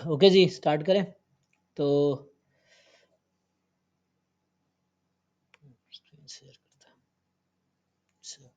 Okay जी, start करें। तो screen share करता हूं। अच्छा,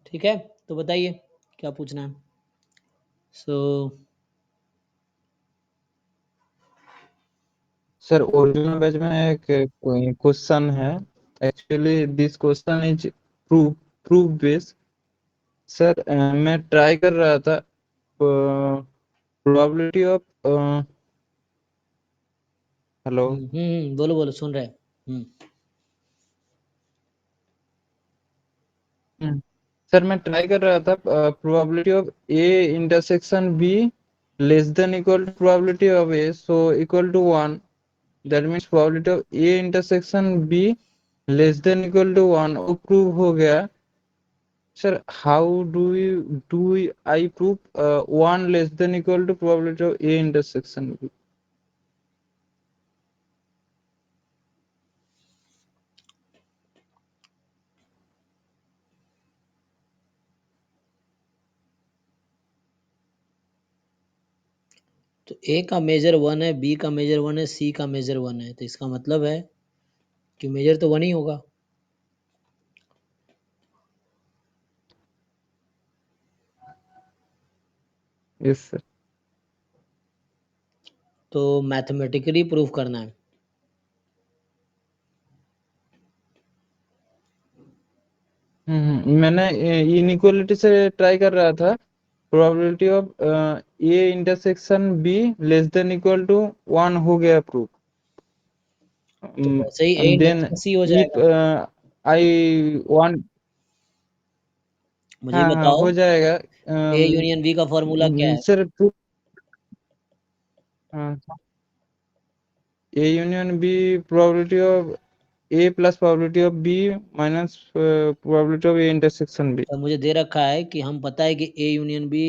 ठीक है, तो बताइए क्या पूछना है। सर ओरिजिनल बैच में एक क्वेश्चन है। Actually this question is proof based. Sir मैं ट्राई कर रहा था प्रोबेबिलिटी ऑफ हेलो। बोलो बोलो, सुन रहे हैं। सर मैं ट्राई कर रहा था probability of A intersection B less than equal to probability of A, so equal to 1। That means probability of A intersection B less than equal to 1 वो prove हो गया। Sir how do I prove 1 less than equal to probability of A intersection B? तो A का major 1 है, B का major 1 है, सी का major 1 है, तो इसका मतलब है कि मेजर तो 1 ही होगा। Yes sir. तो मैथमेटिकली प्रूफ करना है। मैंने इनइक्वालिटी से ट्राई कर रहा था probability of A intersection B less than equal to 1 हो गया प्रूफ। तो वैसे ही ए देन इंटरसेक्शन सी हो इफ जाएगा। आई वांट, मुझे हाँ हाँ बताओ, हो जाएगा। ए यूनियन बी का फॉर्मूला क्या है? सर हाँ, A union B probability of A plus probability of B minus probability of A intersection B. तो मुझे दे रखा है कि हम पता है कि ए यूनियन बी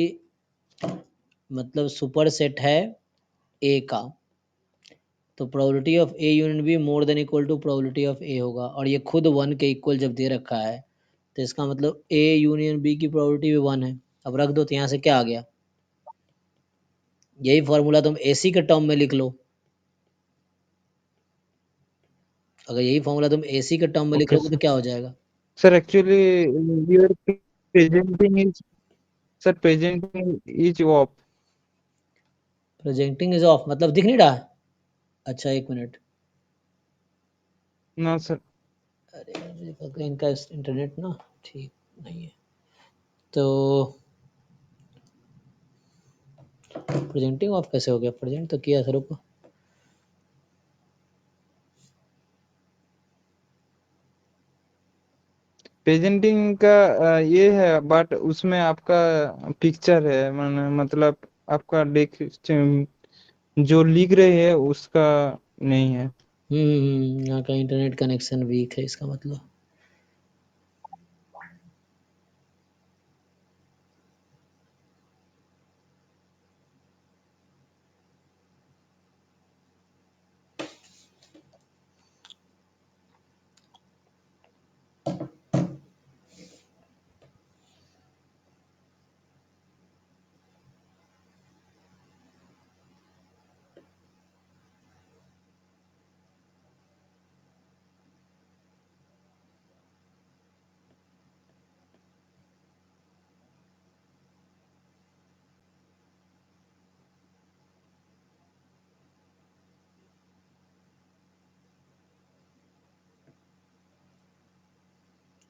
मतलब सुपर सेट है ए का, तो probability of A union B more than equal to probability of A होगा, और ये खुद 1 के इक्वल जब दे रखा है तो इसका मतलब ए यूनियन बी की प्रोबेबिलिटी भी 1 है। अब रख दो, तो यहाँ से क्या आ गया, यही फॉर्मूला तुम एसी के टर्म में लिख लो। अगर यही फॉर्मूला तुम एसी के टर्म में लिख ओके लोगे तो सर। क्या हो जाएगा? Sir actually your presenting is, sir presenting is off. Presenting is off मतलब दिख नहीं रहा है? अच्छा, एक मिनट। No sir. अरे यार, मुझे लगा इनका इंटरनेट ना ठीक नहीं है। तो प्रेजेंटिंग ऑफ कैसे हो गया? प्रेजेंट तो किया सर को। प्रेजेंटिंग का ये है बट उसमें आपका पिक्चर है मतलब आपका देख जो लिख रहे हैं उसका नहीं है। यहाँ का इंटरनेट कनेक्शन वीक है इसका मतलब।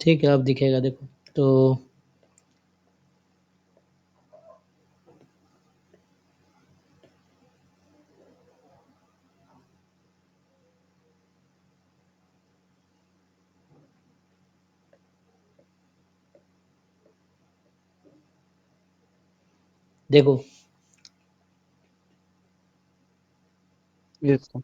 ठीक है, अब दिखेगा देखो। तो देखो यस सर।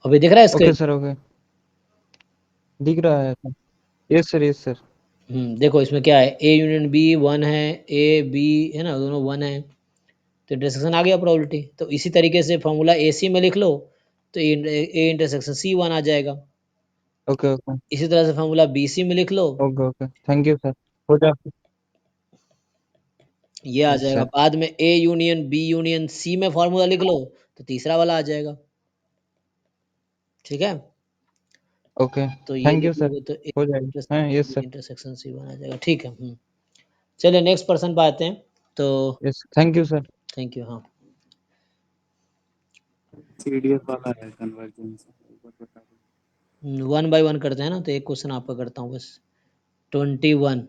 अभी दिख रहा है ओके स्क्रीन? सर, ओके, दिख रहा है sir. Yes sir, yes sir. देखो इसमें क्या है, ए यूनियन बी 1 है, ए बी है ना, दोनों 1 है, तो इंटरसेक्शन आ गया प्रोबेबिलिटी। तो इसी तरीके से फॉर्मूला ए सी में लिख लो, तो ए इंटरसेक्शन सी 1 आ जाएगा। ओके, ओके, इसी तरह से फॉर्मूला बी सी में लिख लो, okay, okay, thank you sir. हो जाए। ये आ यस जाएगा। सर। बाद में A union B union C में फॉर्मूला लिख लो, तो तीसरा वाला आ जाएगा। ठीक है, ओके, तो ये थैंक लिख यू सर। लोगे तो हो जाएगा, हाँ, यस सर। इंटरसेक्शन सी 1 आ जाएगा। ठीक है। चलिए नेक्स्ट पर्सन पे आते हैं। तो yes, thank you sir. Thank you. हाँ, सीडीएफ वाला है कन्वर्जेंस, एक बार बता दो। 1 बाय 1 करते हैं ना, तो एक क्वेश्चन आपका करता हूँ बस। 21,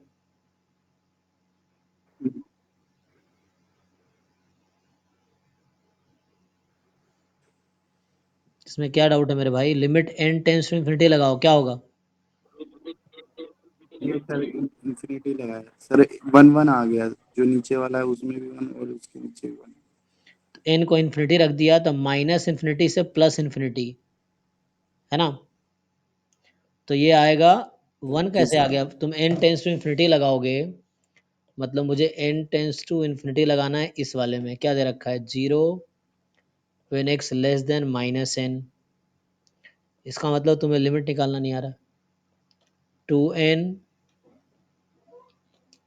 इसमें क्या डाउट है मेरे भाई? Limit n tends to infinity लगाओ, क्या होगा? ये सर इंफिनिटी लगाया सर, 1 1 आ गया, जो नीचे वाला है उसमें भी 1 और उसके नीचे भी 1। तो एन को इन्फिनिटी रख दिया, तो माइनस इन्फिनिटी से प्लस इन्फिनिटी, है ना? तो ये आएगा 1 जी कैसे आ सर। गया? तुम एन टेंस टू इन्फिनिटी लगाओगे, मतलब मुझे एन टेंस टू इन्फिनिटी लगाना है। इस वाले में क्या दे रखा है? 0 when x less than minus n. इसका मतलब तुम्हें लिमिट निकालना नहीं आ रहा। 2n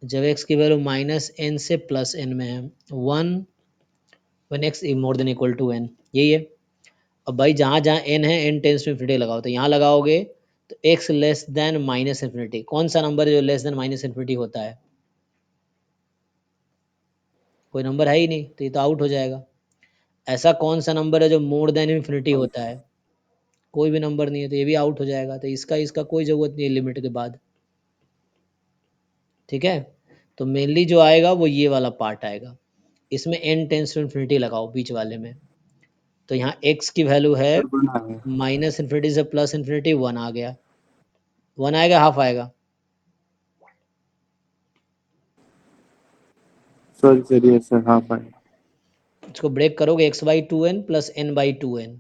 जब x की वैल्यू माइनस एन से प्लस एन में है, 1 when x more than equal to n, यही है। अब भाई जहाँ जहाँ n है, n टेंस टू इन्फिनिटी लगाओ, तो यहाँ लगाओगे तो x less than minus infinity. कौन सा नंबर है जो लेस देन माइनस इन्फिनिटी होता है? कोई नंबर है ही नहीं, तो ये तो आउट हो जाएगा। ऐसा कौन सा नंबर है जो मोर देन इन्फिनिटी होता है? कोई भी नंबर नहीं है, तो ये भी आउट हो जाएगा। तो इसका इसका कोई ज़रूरत नहीं है लिमिट के बाद। ठीक है, तो मेनली जो आएगा वो ये वाला पार्ट आएगा। इसमें n टेंस टू इन्फिनिटी लगाओ बीच वाले में, तो यहाँ x की वैल्यू है सर 1 आ गया। माइनस इन्फिनिटी से प्लस इन्फिनिटी, 1 आ गया। 1 आएगा, हाफ आएगा? सॉरी सर, ये सर हाफ आया। इसको ब्रेक करोगे, x by two n plus n by two n,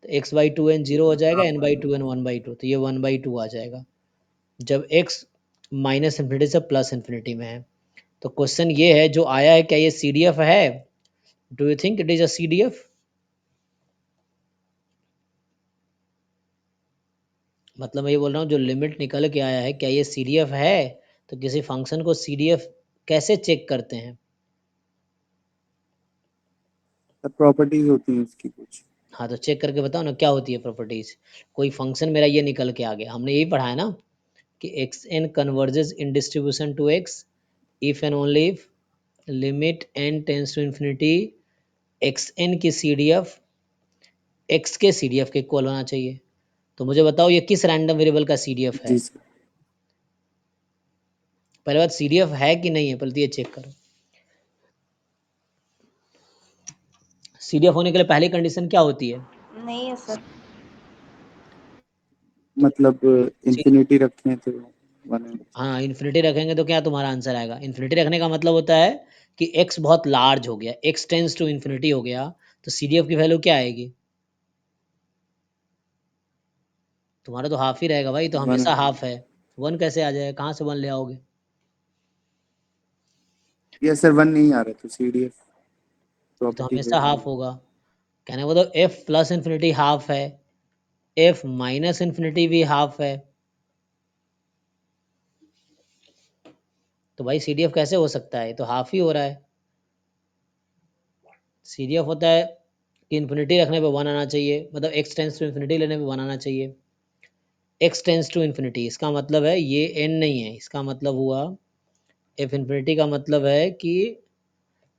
तो x by two n zero हो जाएगा, हाफ एन बाई आया। टू एन 1/2, तो ये 1/2 आ जाएगा जब x माइनस इन्फिनिटी से प्लस इन्फिनिटी में है। तो क्वेश्चन ये है जो आया है, क्या ये सी डी एफ है? Do you think it is a C D F? मतलब मैं ये बोल रहा हूँ जो लिमिट निकल के आया है, क्या ये सी डी एफ है? तो किसी फंक्शन को सी डी एफ कैसे चेक करते हैं? सर प्रॉपर्टीज होती हैं उसकी कुछ। हाँ, तो चेक करके बताओ ना क्या होती है प्रॉपर्टीज। कोई फंक्शन मेरा ये निकल के आ गया, हमने यही पढ़ा है ना कि x n converges in distribution to x if and only if limit n tends to infinity x n की सी डी एफ एक्स के सी डी एफ के इक्वल होना चाहिए। तो मुझे बताओ ये किस रैंडम वेरिएबल का सी डी एफ है? जी सर। पहले बात, सी डी एफ है कि नहीं है, पहले तो ये चेक करो। सी डी एफ होने के लिए पहली कंडीशन क्या होती है? नहीं है सर। मतलब सी- इंफिनिटी रखें तो 1 है। हाँ, इन्फिनिटी रखेंगे तो क्या तुम्हारा आंसर आएगा? इन्फिनिटी रखने का मतलब होता है कि x बहुत लार्ज हो गया, x टेंस टू इन्फिनिटी हो गया, तो सी डी एफ की वैल्यू क्या आएगी? तुम्हारा तो हाफ ही रहेगा भाई, तो 1 हमेशा हाफ है। 1 कैसे आ जाएगा? कहाँ से 1 ले आओगे? ये सर 1 नहीं आ रहा, तो सीडीएफ तो प्रॉपर्टी हमेशा देख हाफ लीजिए। होगा। कहने को तो एफ प्लस इन्फिनिटी हाफ है, एफ माइनस इन्फिनिटी भी हाफ है, तो भाई सी डी एफ कैसे हो सकता है? तो हाफ ही हो रहा है। सी डी एफ होता है कि इन्फिनिटी रखने पे 1 आना चाहिए, मतलब एक्स टेंस टू इन्फिनिटी लेने पे 1 आना चाहिए। एक्स टेंस टू इन्फिनिटी इसका मतलब है ये एन नहीं है, इसका मतलब हुआ एफ इन्फिनिटी का मतलब है कि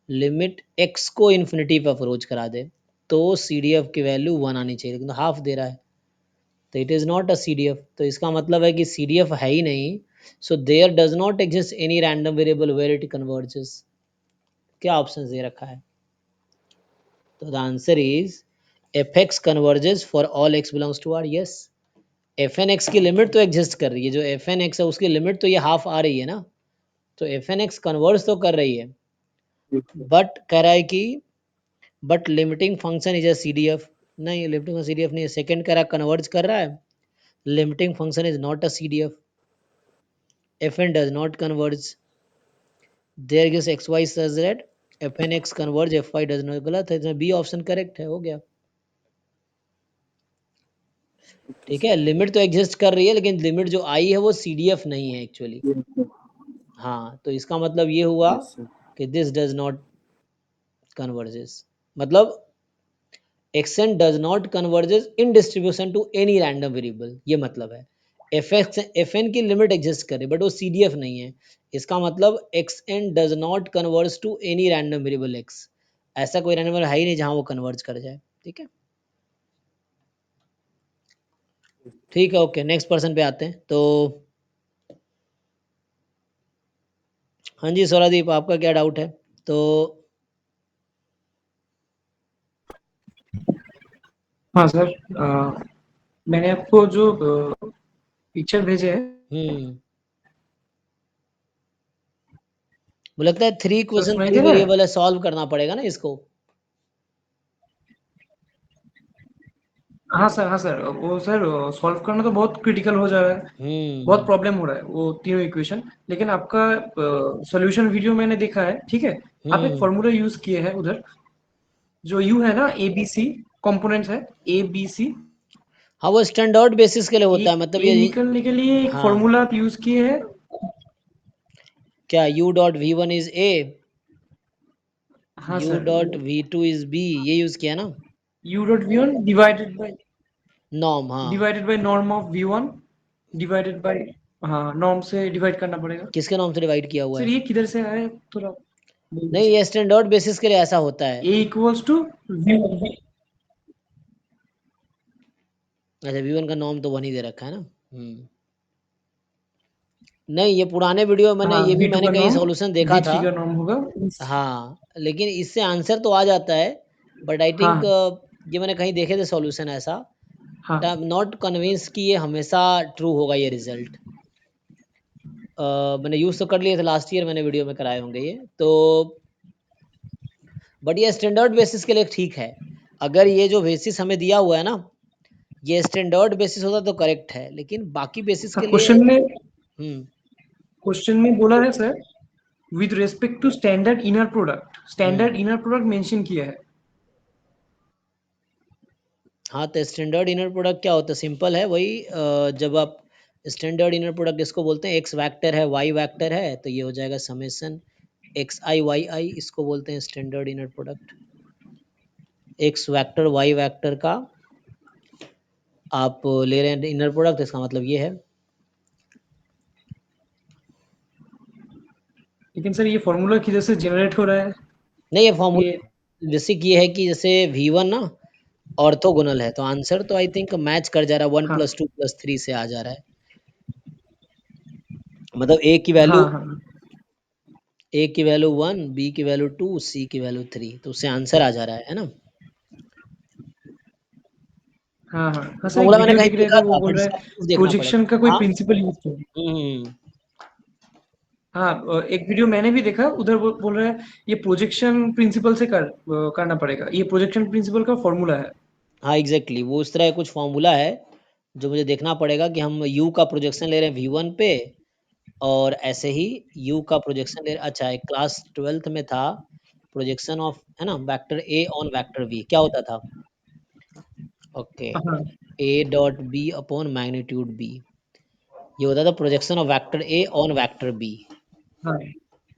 लिमिट एक्स को इन्फिनिटी पे अप्रोच करा दे, तो सी डी एफ की वैल्यू 1 आनी चाहिए, लेकिन तो हाफ दे रहा है, तो it is not a C D F. तो इसका मतलब है कि सी डी एफ है ही नहीं। So there does not exist any random variable where it converges. क्या ऑप्शन दे रखा है? तो the answer is fx converges for all x belongs to R. yes, fnx की लिमिट तो एग्जिस्ट कर रही है, जो fnx है उसकी लिमिट तो ये हाफ आ रही है ना, तो fnx कन्वर्ज तो कर रही है, बट कह रहा है कि but limiting function is a CDF. नहीं, लिमिटिंग फंक्शन CDF नहीं है. सेकंड कह रहा है कन्वर्ज कर रहा है, limiting function is not a CDF. fn does not converge. There is xy such that fnx converge, fy does not. गलत है, इसमें बी ऑप्शन करेक्ट है, हो गया. ठीक है, लिमिट तो एग्जिस्ट कर रही है, लेकिन लिमिट जो आई है वो CDF नहीं है एक्चुअली. हाँ, तो इसका मतलब ये हुआ कि दिस डज नॉट कन्वर्जेस, मतलब xn does not converges in distribution to any random variable, ये मतलब है. fn की लिमिट एग्जिस्ट करे बट वो CDF नहीं है, इसका मतलब xn does not converge to any random variable x. ऐसा कोई रैंडम वेरिएबल है ही नहीं जहां वो कन्वर्ज कर जाए. ठीक है, ठीक है, ओके, नेक्स्ट पर्सन पे आते हैं. तो हाँ जी सौरादीप, आपका क्या डाउट है? तो हाँ सर, मैंने आपको जो पिक्चर भेजे है, मुझे लगता है 3 क्वेश्चन सुनाई 3 दे रहा है? वेरिएबल है, सॉल्व करना पड़ेगा ना इसको. हाँ सर, वो सर सॉल्व करना तो बहुत क्रिटिकल हो जा रहा है, बहुत प्रॉब्लम हो रहा है वो तीनों इक्वेशन. लेकिन आपका सॉल्यूशन वीडियो मैंने देखा है, ठीक है. आप एक फॉर्मूला यूज किए हैं उधर, जो यू है ना, ABC कंपोनेंट्स है, ABC. हाँ, वो स्टैंडर्ड बेसिस के लिए होता है, मतलब ये ये निकलने के लिए एक हाँ, फॉर्मूला आप यूज किए हैं. क्या u.v1 इज a, हाँ सर, u.v2 इज b, ये यूज किया ना. u.v1 डिवाइडेड बाय नॉर्म, हाँ, norm of v1 divided by, हाँ, नॉर्म से डिवाइड करना पड़ेगा. किसके नॉर्म से डिवाइड किया हुआ सर है? ये किधर से आया थोड़ा बोल नहीं, दीजिए. ये स्टैंडर्ड बेसिस के लिए ऐसा होता है. A equals to v. अच्छा, v1 का नॉर्म तो 1 ही दे रखा है ना. नहीं, ये पुराने वीडियो में हाँ, ये भी v2 मैंने का कहीं नॉर्म सॉल्यूशन देखा था. v3 का नॉर्म होगा. हाँ, लेकिन इससे आंसर तो आ जाता है, बट आई थिंक हाँ ये मैंने कहीं देखे थे सॉल्यूशन ऐसा, हाँ but I am not convince कि ये हमेशा ट्रू होगा ये रिजल्ट. मैंने यूज तो कर लिए थे लास्ट ईयर, मैंने वीडियो में कराए होंगे ये तो, बट ये स्टैंडर्ड बेसिस के लिए ठीक है. अगर ये जो बेसिस हमें दिया हुआ है ना, ये स्टैंडर्ड बेसिस होता तो करेक्ट है, लेकिन बाकी बेसिस हाँ, के लिए क्वेश्चन में बोला है sir, with respect to standard inner product mention किया है. हाँ, तो स्टैंडर्ड इनर प्रोडक्ट क्या होता है? सिंपल है, वही जब आप स्टैंडर्ड इनर प्रोडक्ट इसको बोलते हैं, एक्स वैक्टर है, वाई वैक्टर है, तो ये हो जाएगा summation x i y i, इसको बोलते हैं standard inner product. X vector y vector का आप ले रहे हैं इनर प्रोडक्ट, इसका मतलब ये है. लेकिन सर ये फॉर्मूला किधर से जनरेट हो रहा है? नहीं, ये फॉर्मूला बेसिक ये है कि जैसे v1 ना ऑर्थोगोनल है, तो आंसर तो आई थिंक मैच कर जा रहा है, 1 हाँ + 2 + 3 से आ जा रहा है. मतलब a की वैल्यू हाँ हाँ A की वैल्यू 1, B की वैल्यू 2, C की वैल्यू 3, तो उससे आंसर आ जा रहा है ना. हाँ हाँ हाँ सर, एक फॉर्मूला मैंने वीडियो कहीं देख रहे देखा थे, वो था, बोल बट रहा इसका है proof देखना प्रोजेक्शन का पड़ेगा. कोई हाँ, प्रिंसिपल यूज किया. हम्म, हाँ, एक वीडियो मैंने भी देखा, उधर बोल रहा है ये प्रोजेक्शन प्रिंसिपल से करना पड़ेगा, ये प्रोजेक्शन प्रिंसिपल का फॉर्मूला है. हाँ, एग्जैक्टली, वो उस तरह कुछ फॉर्मूला है जो मुझे देखना पड़ेगा कि हम u का प्रोजेक्शन ले रहे हैं v1 पे, और ऐसे ही u का प्रोजेक्शन ले. अच्छा, एक क्लास 12th में था प्रोजेक्शन ऑफ, है ना, vector a on vector v, क्या होता था? ओके, हाँ a.b/मैग्नीट्यूड b, ये होता था projection of vector a on vector b. हाँ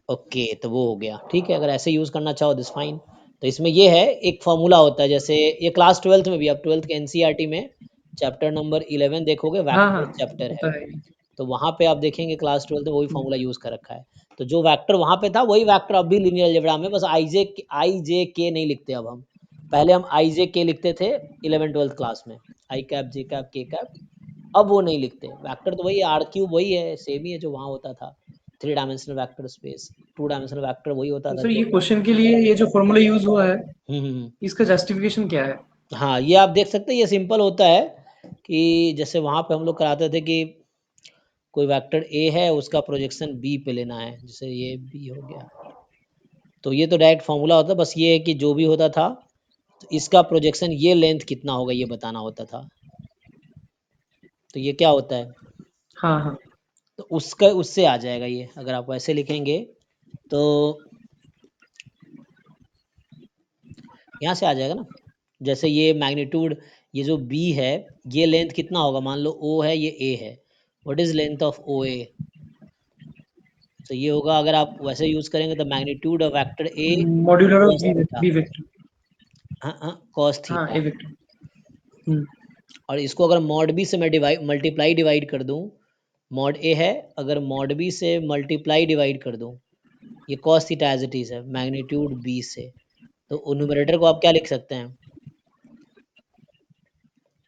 ओके, तो वो हो गया. ठीक है, अगर ऐसे यूज करना चाहो दिस फाइन. तो इसमें ये है, एक फॉर्मूला होता है, जैसे ये क्लास 12th में भी, अब 12th के एनसीईआरटी में चैप्टर नंबर 11 देखोगे, हाँ वेक्टर हाँ चैप्टर है, होता है. तो वहां पे आप देखेंगे क्लास 12th में वही फॉर्मूला यूज कर रखा है. तो जो वेक्टर वहां पे था वही वेक्टर अब भी लीनियर अलजेब्रा में, बस आई जे के नहीं लिखते अब हम. पहले हम आई जे के लिखते थे 11 12th क्लास में, आई कैप जे कैप के कैप, अब वो नहीं लिखते. वेक्टर तो वही आर क्यूब वही है, सेम ही है जो वहां होता था. 3 dimensional vector space, 2 dimensional vector वही होता तो था सर जो. ये क्वेश्चन के लिए ये जो फॉर्मूला यूज हुआ है, हम्म, इसका जस्टिफिकेशन क्या है? हाँ, ये आप देख सकते हैं, ये सिंपल होता है कि जैसे वहाँ पे हम लोग कराते थे कि कोई वेक्टर ए है, उसका प्रोजेक्शन बी पे लेना है, जैसे ये बी हो गया। तो ये तो डायरेक्ट फॉर्मूला होता है, बस ये है कि जो भी होता था तो इसका प्रोजेक्शन ये लेंथ कितना होगा ये बताना होता था। तो ये क्या होता है, हाँ हाँ तो उसका उससे आ जाएगा ये, अगर आप वैसे लिखेंगे तो यहाँ से आ जाएगा ना। जैसे ये मैग्नीट्यूड, ये जो बी है, ये लेंथ कितना होगा, मान लो ओ है, ये ए है, what is length of O A. तो ये होगा, अगर आप वैसे यूज करेंगे तो magnitude of vector A modular of cos theta. B vector. हाँ हाँ, कॉस हाँ थीटा। ए वेक्टर। और इसको अगर मॉड बी से मैं डिवाइड कर दूं, मॉड ए है, अगर मॉड बी से मल्टीप्लाई डिवाइड कर दूं, ये cos theta as it is है मैग्नीट्यूड बी से, तो न्यूमरेटर को आप क्या लिख सकते हैं,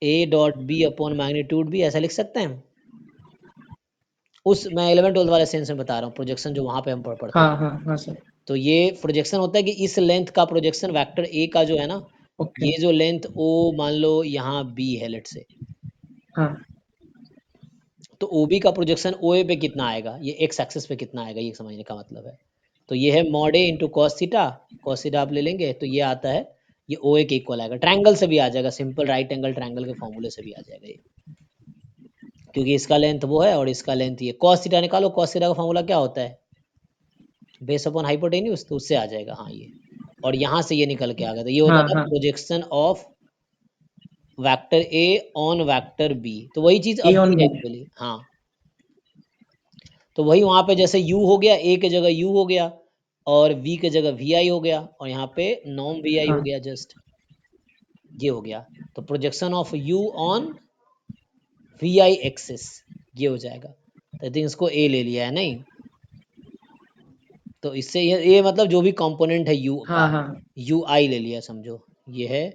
A dot B upon magnitude B, ऐसा लिख सकते हैं। उस मैं 11 12 वाले सेंस में बता रहा हूँ, प्रोजेक्शन जो वहां पे हम पढ़ते हाँ थे। हाँ हाँ सर। तो ये प्रोजेक्शन होता है कि इस लेंथ का प्रोजेक्शन वेक्टर ए का जो है ना, ओके। ये जो लेंथ ओ मान लो यहाँ बी है लेट से, हाँ तो ओ बी का प्रोजेक्शन ओ ए पे कितना आएगा, ये एक्स एक्सिस पे कितना आएगा, ये समझने का मतलब है। तो ये है mod A into cos theta, cos theta आप ले लेंगे तो ये आता है, ये ओ ए के इक्वल आएगा। ट्रायंगल से भी आ जाएगा, सिंपल राइट एंगल ट्रायंगल के फॉर्मूले से भी आ जाएगा ये, क्योंकि इसका लेंथ वो है और इसका लेंथ ये। कॉस थीटा निकालो, कॉस थीटा का फॉर्मूला क्या होता है, बेस अपॉन हाइपोटेन्यूज, तो उससे आ जाएगा हाँ ये। और यहाँ से ये निकल के आ गया, तो ये होता हाँ था हाँ। Projection of vector A on vector B, तो वही चीज ए अब ऑन भी है बी। एक्चुअली। हाँ, तो वही वहां पे जैसे u हो गया, a के जगह u हो गया, और v के जगह vi हो गया, और यहाँ पे नॉन vi हो हाँ गया, जस्ट ये हो गया। तो projection of u on vi axis ये हो जाएगा। तो आई थिंक इसको a ले लिया है नहीं, तो इससे ये मतलब जो भी कंपोनेंट है u का, हाँ हाँ। ui ले लिया समझो, ये है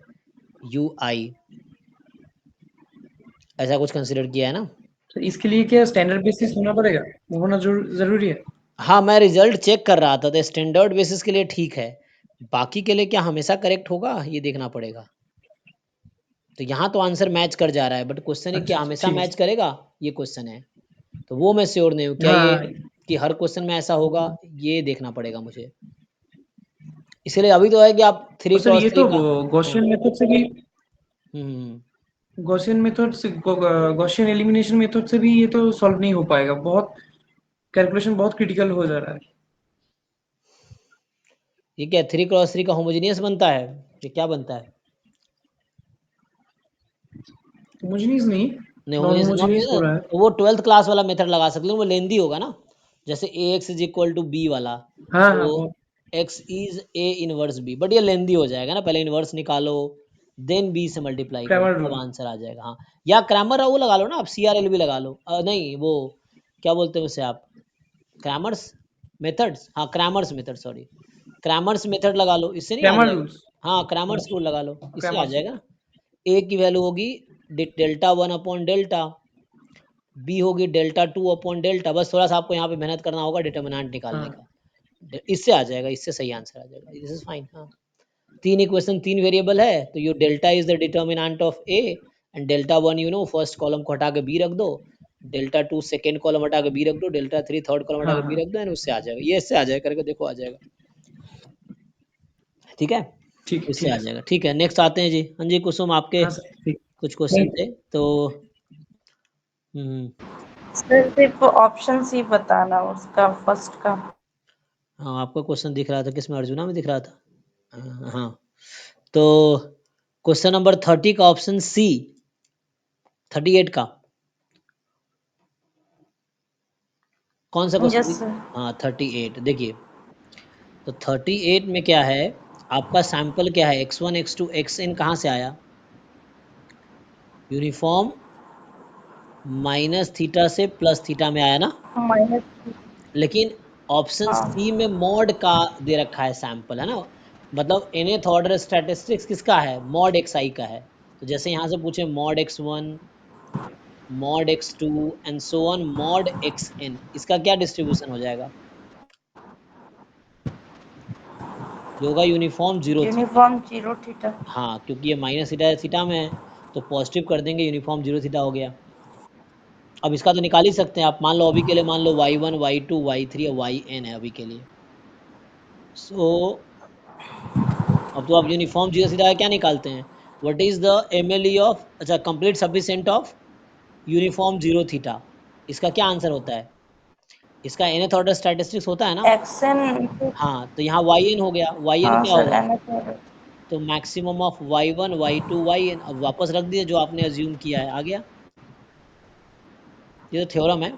ui, ऐसा कुछ कंसिडर किया है ना। तो इसके लिए क्या स्टैंडर्ड बेसिस होना पड़ेगा, वो होना जरूरी है। हाँ, मैं रिजल्ट चेक कर रहा था, तो स्टैंडर्ड बेसिस के लिए ठीक है, बाकी के लिए क्या हमेशा करेक्ट होगा ये देखना पड़ेगा। तो यहाँ तो आंसर मैच कर जा रहा है, बट क्वेश्चन है अच्छा क्या अच्छा, हमेशा ठीक है मैच करेगा, ये क्वेश्चन है। तो वो मैं श्योर नहीं हूँ क्या ये हाँ। कि हर क्वेश्चन में ऐसा होगा, ये देखना पड़ेगा मुझे। इसलिए अभी तो है कि आप तो थ्री सर क्रॉस ये थ्री तो का। हाँ, गॉसियन मेथड से भी, हम्म, गॉसियन मेथड से, गॉसियन एलिमिनेशन मेथड से भी ये तो सॉल्व नहीं हो पाएगा, बहुत कैलकुलेशन बहुत क्रिटिकल हो जा रहा है। ये क्या 3 क्रॉस 3 का होमोजीनियस बनता है, ये क्या बनता है, होमोजेनियस नहीं, नहीं नॉन होमोजीनियस होमोजेनियस हो नॉन, रहा है। तो वो 12th क्लास वाला मेथड लगा सकते हैं, वो लेंदी होगा ना, जैसे A X is equal to B वाला, हाँ तो हाँ बहुत। X is A inverse B, but ये लेंदी हो जाएगा ना, पहले इनवर्स निकालो देन बी से मल्टीप्लाई करो क्रैमर तब रूल। आंसर आ जाएगा। हाँ, या क्रैमर वो लगा लो ना आप, सी आर एल भी लगा लो, नहीं वो क्या बोलते हैं उसे आप, क्रैमर्स मेथड्स, हाँ Cramer's method, sorry Cramer's method लगा लो, इससे नहीं आ क्रैमर जाएगा। रूल्स। हाँ, हाँ क्रैमर्स रूल लगा लो, इससे आ क्रैमर जाएगा ना। ए की वैल्यू होगी डेल्टा 1 अपॉन डेल्टा, बी होगी डेल्टा 2 अपॉन डेल्टा, बस थोड़ा सा आपको यहाँ पे मेहनत करना होगा डिटर्मिनेंट निकालने हाँ। का, इससे आ जाएगा, इससे सही आंसर आ जाएगा, दिस इज फाइन। हाँ, तीन इक्वेशन, तीन वेरिएबल है, तो you delta is the determinant of A, and delta 1 you know first column को हटा के बी रख दो, डेल्टा 2 सेकेंड कॉलम हटा के बी रख दो, डेल्टा 3 थर्ड कॉलम हटा हाँ के हाँ बी रख दो, एंड उससे आ जाएगा, ये इससे आ जाएगा करके देखो, आ जाएगा। ठीक है, इससे ठीक आ है सर। जाएगा। ठीक है, नेक्स्ट आते हैं जी। हाँ जी कुसुम, आपके हाँ सर ठीक। कुछ क्वेश्चन नहीं थे तो। हम्म, सर सिर्फ ऑप्शन सी बताना उसका फर्स्ट का। हाँ आपका क्वेश्चन दिख रहा था किसमें, अर्जुना में दिख रहा था। हाँ, तो क्वेश्चन नंबर 30 का ऑप्शन सी, 38 का कौन सा यस क्वेश्चन। सर। हाँ 38 देखिए, तो 38 में क्या है, आपका सैंपल क्या है, x1 x2 xn कहाँ से आया, यूनिफॉर्म माइनस थीटा से प्लस थीटा में आया ना, माइनस। लेकिन ऑप्शन हाँ सी में मॉड का दे रखा है सैंपल, है ना, मतलब nth ऑर्डर स्टैटिस्टिक्स किसका है, मॉड xi का है। तो जैसे यहाँ से पूछे mod x1 mod x2 and so on mod xn, इसका क्या डिस्ट्रीब्यूशन हो जाएगा, ये होगा uniform zero theta. Uniform zero theta. हाँ, क्योंकि ये माइनस थीटा में है तो पॉजिटिव कर देंगे, यूनिफॉर्म जीरो थीटा हो गया। अब इसका तो निकाल ही सकते हैं आप, मान लो अभी के लिए मान लो y1 y2 y3 और yn है अभी के लिए। अब तो आप यूनिफॉर्म जीरो थीटा क्या निकालते हैं, what is the MLE of, अच्छा complete sufficient of uniform zero theta, इसका क्या आंसर होता है, इसका nth ऑर्डर स्टैटिस्टिक्स होता है ना। एक्सन। हाँ, तो यहाँ yn हो गया, yn हाँ क्या सर, होगा, एन। तो maximum of y1 y2 yn, अब वापस रख दिए जो आपने अज्यूम किया है, आ गया, ये तो थ्योरम है।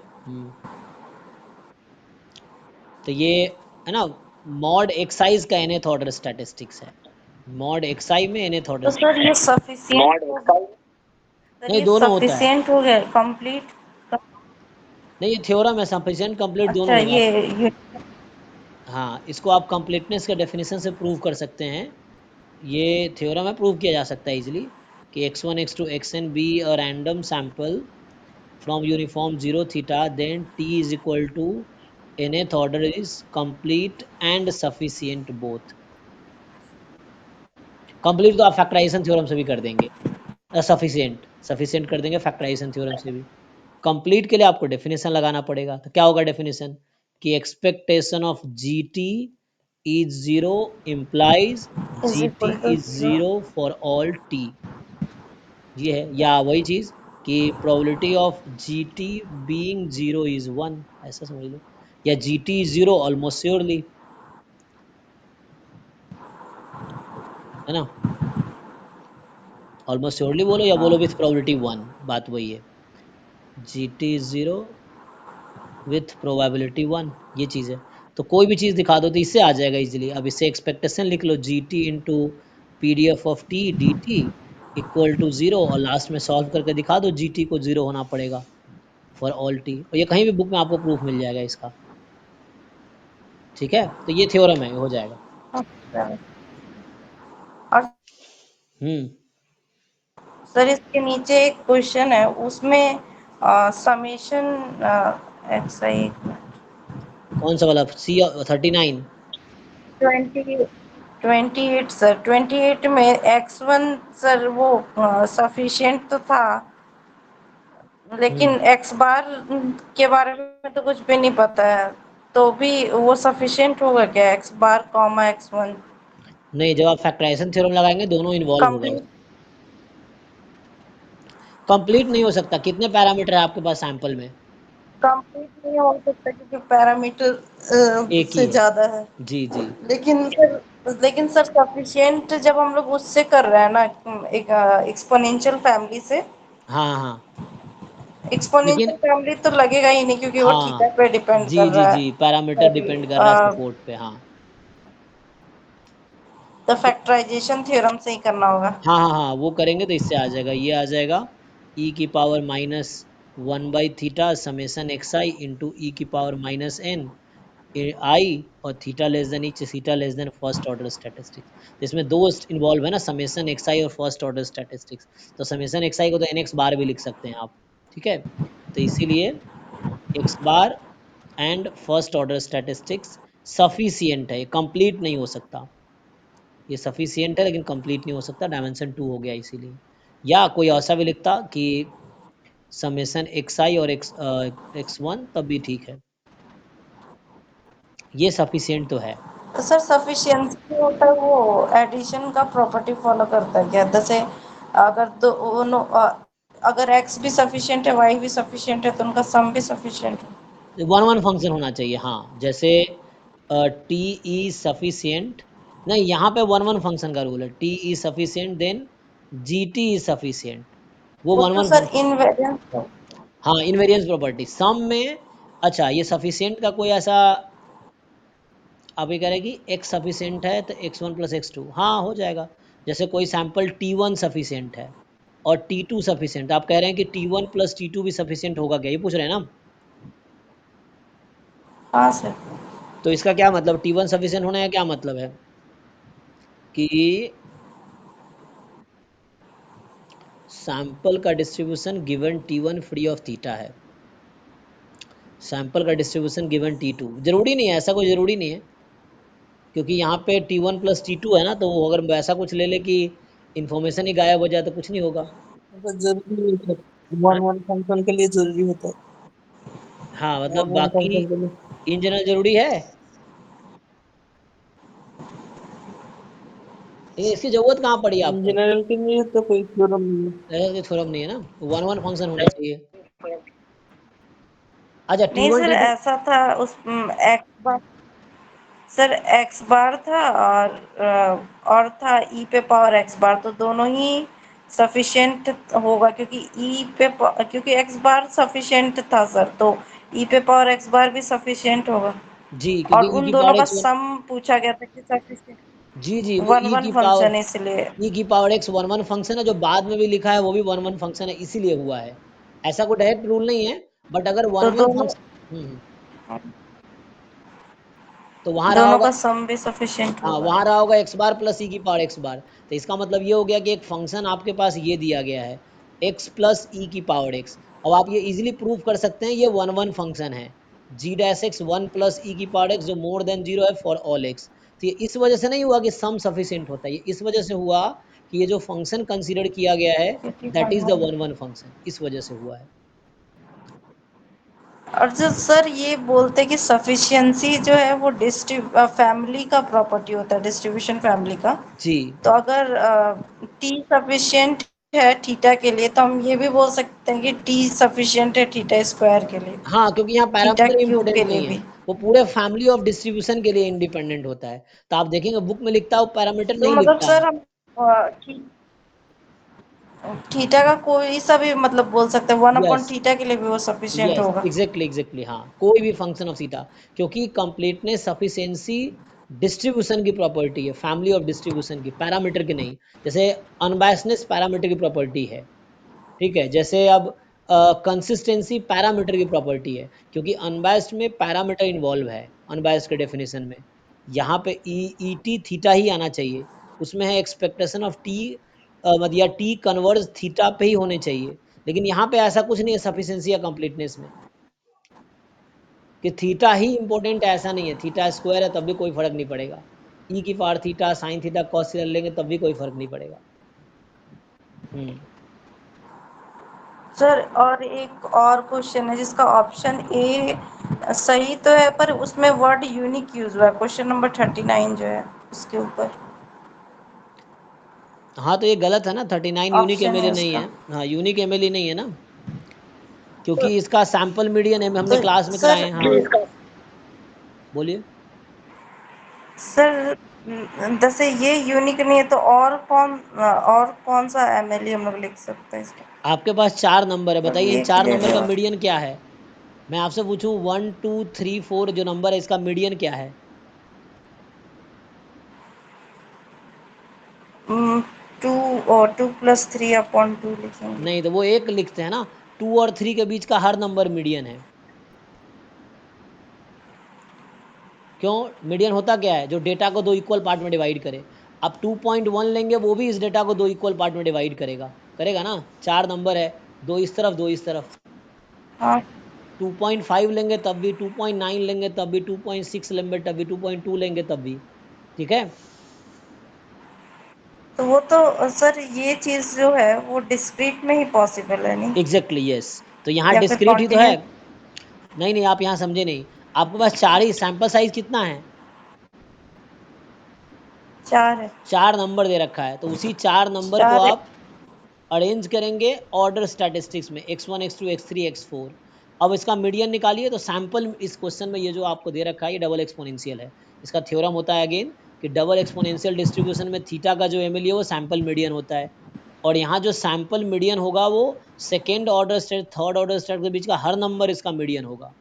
तो ये है ना, मॉड एक्साइज का nth ऑर्डर स्टैटिस्टिक्स है, मॉड एक्साई में nth ऑर्डर। तो सर ये सफिशिएंट हो गया, सर नहीं, ये दोनों होता है, सफिशिएंट हो गया कंप्लीट। नहीं ये थ्योरम है, सफिशिएंट कंप्लीट अच्छा दोनों होगा। ये हाँ, इसको आप कंप्लीटनेस के डेफिनेशन से प्रूव कर सकते हैं, ये थ्योरम है, प्रूव किया जा सकता है इजीली कि x1 x2 xn be a random sample from uniform zero theta, then t is equal to nth order is complete and sufficient both। Complete तो आप फैक्टराइजेशन थ्योरम से भी कर देंगे, सफिशिएंट सफिशिएंट कर देंगे फैक्टराइजेशन थ्योरम से भी। कंप्लीट के लिए आपको डेफिनेशन लगाना पड़ेगा, तो क्या होगा डेफिनेशन कि expectation of GT is zero implies is GT equal two is zero. Zero for all T, ये है, या वही चीज कि probability of GT being zero is one, ऐसा समझ लो, या GT is zero almost surely, है ना, ऑलमोस्ट श्योरली बोलो या बोलो विथ प्रोबेबिलिटी वन, बात वही है, GT is zero with probability one, ये चीज़ है। तो कोई भी चीज़ दिखा दो तो इससे आ जाएगा इजीली। अब इससे एक्सपेक्टेशन लिख लो, G T into P D F of T D T equal to zero, और लास्ट में सॉल्व करके दिखा दो जी टी को जीरो होना पड़ेगा फॉर ऑल टी, और ये कहीं भी बुक में आपको प्रूफ मिल जाएगा इसका, ठीक है। तो ये थ्योरम है, हो जाएगा। और हम्म, सर इसके नीचे एक क्वेश्चन है, उसमें समेशन एक्स आई कौन सा वाला, सी 39? 28 सर, 28 में x1 सर वो सफिशिएंट तो था, लेकिन एक्स बार के बारे में तो कुछ भी नहीं पता है, तो भी वो सफिशिएंट होगा क्या, एक्स बार कॉमा x1 नहीं, जब आप फैक्टराइजेशन थ्योरम लगाएंगे दोनों इन्वॉल्व होगा। कंप्लीट? कंप्लीट नहीं हो सकता, कितने पैरामीटर है आपके पास सैंपल में, कंप्लीट नहीं हो सकता क्योंकि पैरामीटर एक ही से है, ज्यादा है। जी जी। लेकिन सर सफिशिएंट जब हम लोग उससे कर रहे हैं ना, एक एक्सपोनेंशियल फैमिली से, हाँ हाँ, लेकिन एक्सपोनेंशियल फैमिली तो लगेगा ही नहीं क्योंकि वो थीटा हाँ, पे डिपेंड जी कर जी रहा है। जी, पैरामीटर सॉरी, डिपेंड कर रहा है सपोर्ट पे, हाँ। तो तो फैक्टराइजेशन थ्योरम से ही करना होगा। हाँ हाँ हाँ, वो करेंगे तो इससे आ जाएगा, ये आ जाएगा e की power minus one by theta summation X I into E की पावर माइनस एन आई, और theta less than each theta less than first order statistics. इसमें दो इन्वॉल्व है ना, समेसन एक्स आई और फर्स्ट ऑर्डर स्टैटिस्टिक्स, तो summation X I को तो एन एक्स बार भी लिख सकते हैं आप, ठीक है। तो इसीलिए x bar and first order statistics sufficient है, कंप्लीट नहीं हो सकता, ये सफिशियंट है लेकिन कंप्लीट नहीं हो सकता, डायमेंशन 2 हो गया इसीलिए। या कोई ऐसा भी लिखता कि समेसन एक्स आई और एक्स वन, तब भी ठीक है, ये सफिशियंट तो है। तो सर सफिशिएंसी होता है वो एडिशन का प्रॉपर्टी फॉलो करता है क्या, जैसे अगर दोनों अगर एक्स भी सफिशिएंट है वाई भी सफिशिएंट है तो उनका सम भी सफिशिएंट है। वन वन फंक्शन होना चाहिए, हाँ, जैसे टी ई सफिशियंट, नहीं यहाँ पे वन वन फंक्शन का रूल है, T is sufficient then G T is sufficient, वो वो one to one sir function. Invariance. हाँ, इनवेरियंस प्रॉपर्टी सम में। अच्छा, ये सफिशियंट का कोई ऐसा, आप ये कह रहे हैं कि x सफिशियंट है तो x1 प्लस x2, हाँ हो जाएगा। जैसे कोई सैंपल t1 सफिशियंट है और t2 सफिशियंट, आप कह रहे हैं कि t1 प्लस t2 भी सफिशियंट होगा क्या, ये पूछ रहे हैं ना। हाँ सर। तो इसका क्या मतलब, t1 सफिशियंट होने का क्या मतलब है कि सैंपल का distribution given t1 free of theta है, सैंपल का डिस्ट्रीब्यूशन गिवन t2, जरूरी नहीं है, ऐसा कोई जरूरी नहीं है, क्योंकि यहाँ पे T1 प्लस T2 है ना, तो वो अगर वैसा कुछ ले ले कि इन्फॉर्मेशन ही गायब हो जाए तो कुछ नहीं होगा। तो जरूरी है, वन वन फंक्शन के लिए जरूरी होता है, हाँ वन मतलब वन बाकी फंक्शन के लिए इन जनरल जरूरी है, लेकिन इसकी जरूरत कहाँ पड़ी इन आपको? जनरल के लिए तो कोई थ्योरम नहीं है। ऐसा कोई थ्योरम नहीं है ना, वन वन फंक्शन होना चाहिए। अच्छा नहीं T1 सर, T2 ऐसा था उस एक्स बार, सर एक्स बार था और था ई पे पावर एक्स बार, तो दोनों ही सफिशिएंट होगा क्योंकि क्योंकि एक्स बार सफिशिएंट था सर, तो ई पे पावर एक्स बार भी सफिशिएंट होगा। जी, और क्योंकि e उन की दोनों पावर का x1 सम पूछा गया था कि सफिशिएंट जी जी, वो वन वन फंक्शन है इसलिए। e की power x one one function है, जो बाद में भी लिखा है वो भी वन वन फंक्शन है, इसीलिए हुआ है। ऐसा कोई डायरेक्ट रूल नहीं है, बट अगर वन तो वन दोनों फंक्शन तो वहां रहा दोनों होगा, का सम भी सफिशिएंट हाँ होगा। वहां रहा होगा x बार प्लस ई की पावर x बार। तो इसका मतलब ये हो गया कि एक फंक्शन आपके पास ये दिया गया है x प्लस ई की पावर x। अब आप ये इजीली प्रूव कर सकते हैं ये वन वन फंक्शन है, g dash x one plus E की पावर x जो मोर देन जीरो है फॉर ऑल x। तो ये इस वजह से नहीं हुआ कि सम सफिशिएंट होता है, ये इस वजह से हुआ कि ये जो फंक्शन कंसीडर किया गया है क्योंकि that is the 1 1 one one function, इस वजह से हुआ है। और जो सर ये बोलते हैं कि सफिशिएंसी जो है वो फैमिली का प्रॉपर्टी होता है, डिस्ट्रीब्यूशन फैमिली का। जी तो अगर टी सफिशिएंट है थीटा के लिए, तो हम ये भी बोल सकते हैं कि टी सफिशिएंट है थीटा स्क्वायर के लिए, हाँ, क्योंकि यहाँ थीटा पैरामीटर क्यूब इंपॉर्टेंट के लिए नहीं है, भी। वो पूरे फैमिली ऑफ डिस्ट्रीब्यूशन के लिए इंडिपेंडेंट होता है। तो आप देखेंगे बुक में लिखता है वो पैरामीटर तो नहीं मतलब लिखता है। सर हम थीटा का कोई सा भी मतलब बोल सकते हैं, वन अपॉन यस थीटा के लिए भी वो सफिशिएंट यस होगा। एग्जैक्टली एग्जैक्टली, हाँ कोई भी फंक्शन ऑफ थीटा, क्योंकि कंप्लीटनेस सफिशिएंसी डिस्ट्रीब्यूशन की प्रॉपर्टी है, फैमिली ऑफ डिस्ट्रीब्यूशन की, पैरामीटर की नहीं। जैसे अनबायसनेस पैरामीटर की प्रॉपर्टी है, ठीक है, जैसे अब कंसिस्टेंसी पैरामीटर की प्रॉपर्टी है, क्योंकि अनबायस्ड में पैरामीटर इन्वॉल्व है, अनबायस्ड के डेफिनेशन में यहाँ पे ई टी थीटा ही आना चाहिए, उसमें है एक्सपेक्टेशन ऑफ टी मतलब या टी कन्वर्ज थीटा पे ही होने चाहिए। लेकिन यहाँ पे ऐसा कुछ नहीं है सफिशिएंसी या कंप्लीटनेस में कि थीटा ही इंपॉर्टेंट है, ऐसा नहीं है, थीटा स्क्वायर है तब भी कोई फर्क नहीं पड़ेगा, ई की power theta sine theta cos theta लेंगे तब भी कोई फर्क नहीं पड़ेगा। सर और एक और क्वेश्चन है जिसका ऑप्शन ए सही तो है, पर उसमें वर्ड यूनिक यूज हुआ है, क्वेश्चन नंबर 39 जो है उसके ऊपर हाँ तो ये गलत है ना, 39 यूनिक ऑप्शन है एमएलए नहीं उसका। है, हाँ यूनिक एमएलए नहीं है ना, क्योंकि इसका सैंपल मीडियन है, हमने तो क्लास में सर कराए हैं। हाँ बोलिए। सर जैसे ये यूनिक नहीं है तो और कौन सा एमएलए हम लोग लिख सकते हैं इसका? आपके पास 4 नंबर है, मतलब बताइए इन ये 4 क्लियर नंबर है। का और मीडियन क्या है? मैं आपसे पूछूं 1 2 3 4 जो नंबर है इसका मीडियन क्या है? 2 और 2+3/2 लिखेंगे। नहीं तो वो एक लिखते हैं ना, 2 और 3 के बीच का हर नंबर मीडियन है। क्यों मीडियन होता क्या है? जो डेटा को 2 इक्वल पार्ट में डिवाइड करे। अब 2.1 लेंगे वो भी इस डेटा को 2 इक्वल पार्ट में डिवाइड करेगा, करेगा ना, 4 नंबर है, 2 इस तरफ 2 इस तरफ। हाँ 2.5 लेंगे तब भी, 2.9 लेंगे तब भी, 2.6 लेंगे तब भी, 2.2 लेंगे तब भी, ठीक है। तो वो तो सर ये चीज जो है वो डिस्क्रीट में ही पॉसिबल है नहीं, एग्जैक्टली यस, तो यहाँ या फिर डिस्क्रीट ही तो है। कॉन्टिन्यूस? नहीं नहीं आप यहाँ समझे नहीं, आपके पास 4 ही, सैंपल साइज कितना है? 4 है। 4 नंबर दे रखा है, तो उसी 4 नंबर को 4 है। आप अरेंज करेंगे ऑर्डर स्टैटिस्टिक्स में, x1 x2 x3 x4। अब इसका मीडियन निकालिए, तो सैंपल इस क्वेश्चन में ये जो आपको दे रखा है ये डबल एक्सपोनेंशियल है। इसका थ्योरम होता है अगेन कि डबल एक्सपोनेंशियल डिस्ट्रीब्यूशन में थीटा का जो एमएलए है वो सैंपल मीडियन होता है, और यहाँ जो सैंपल मीडियन होगा वो second order state third order state के बीच का हर नंबर इसका मीडियन होगा।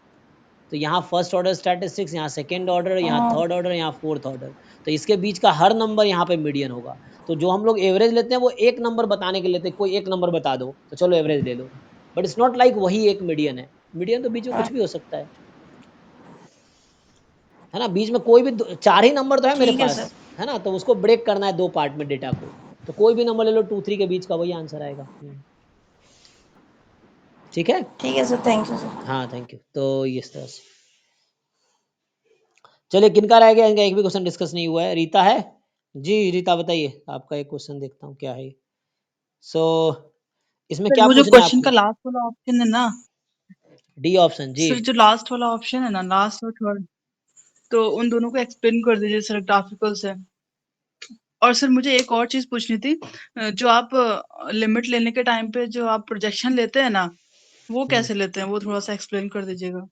तो यहाँ फर्स्ट ऑर्डर स्टैटिस्टिक्स, यहाँ सेकेंड ऑर्डर, यहाँ थर्ड ऑर्डर, यहाँ फोर्थ ऑर्डर, तो इसके बीच का हर नंबर यहाँ पे मीडियन होगा। तो जो हम लोग एवरेज लेते हैं वो एक नंबर बताने के लेते हैं, कोई एक नंबर बता दो तो चलो एवरेज ले लो, बट इट्स नॉट लाइक वही एक मीडियन है, मीडियन तो बीच में कुछ भी हो सकता है ना, बीच में कोई भी 4 ही नंबर तो है मेरे ठीक है पास, सर। है ना, तो उसको ब्रेक करना है 2 पार्ट में डेटा को, तो कोई भी नंबर ले लो 2 3 के बीच का, वही आंसर आएगा। ठीक है, ठीक है सर, थैंक यू सर। हाँ थैंक यू। तो इस तरह से चलिए किनका रह गया, इनका एक भी क्वेश्चन डिस्कस नहीं हुआ है। रीता है जी, रीता बताइए, आपका एक क्वेश्चन देखता हूँ क्या है। सो इसमें सर क्या वो जो पूछना है क्वेश्चन का आपको? लास्ट वाला ऑप्शन है ना, डी ऑप्शन जी। सर जो लास्ट वाला ऑप्शन है ना, लास्ट और थर्ड, तो उन दोनों को एक्सप्लेन कर दीजिए सर ग्राफिकल से। और सर मुझे एक और चीज पूछनी थी, जो आप लिमिट लेने के टाइम पे जो आप प्रोजेक्शन लेते हैं ना, वो कैसे लेते हैं, वो थोड़ा सा एक्सप्लेन कर दीजिएगा।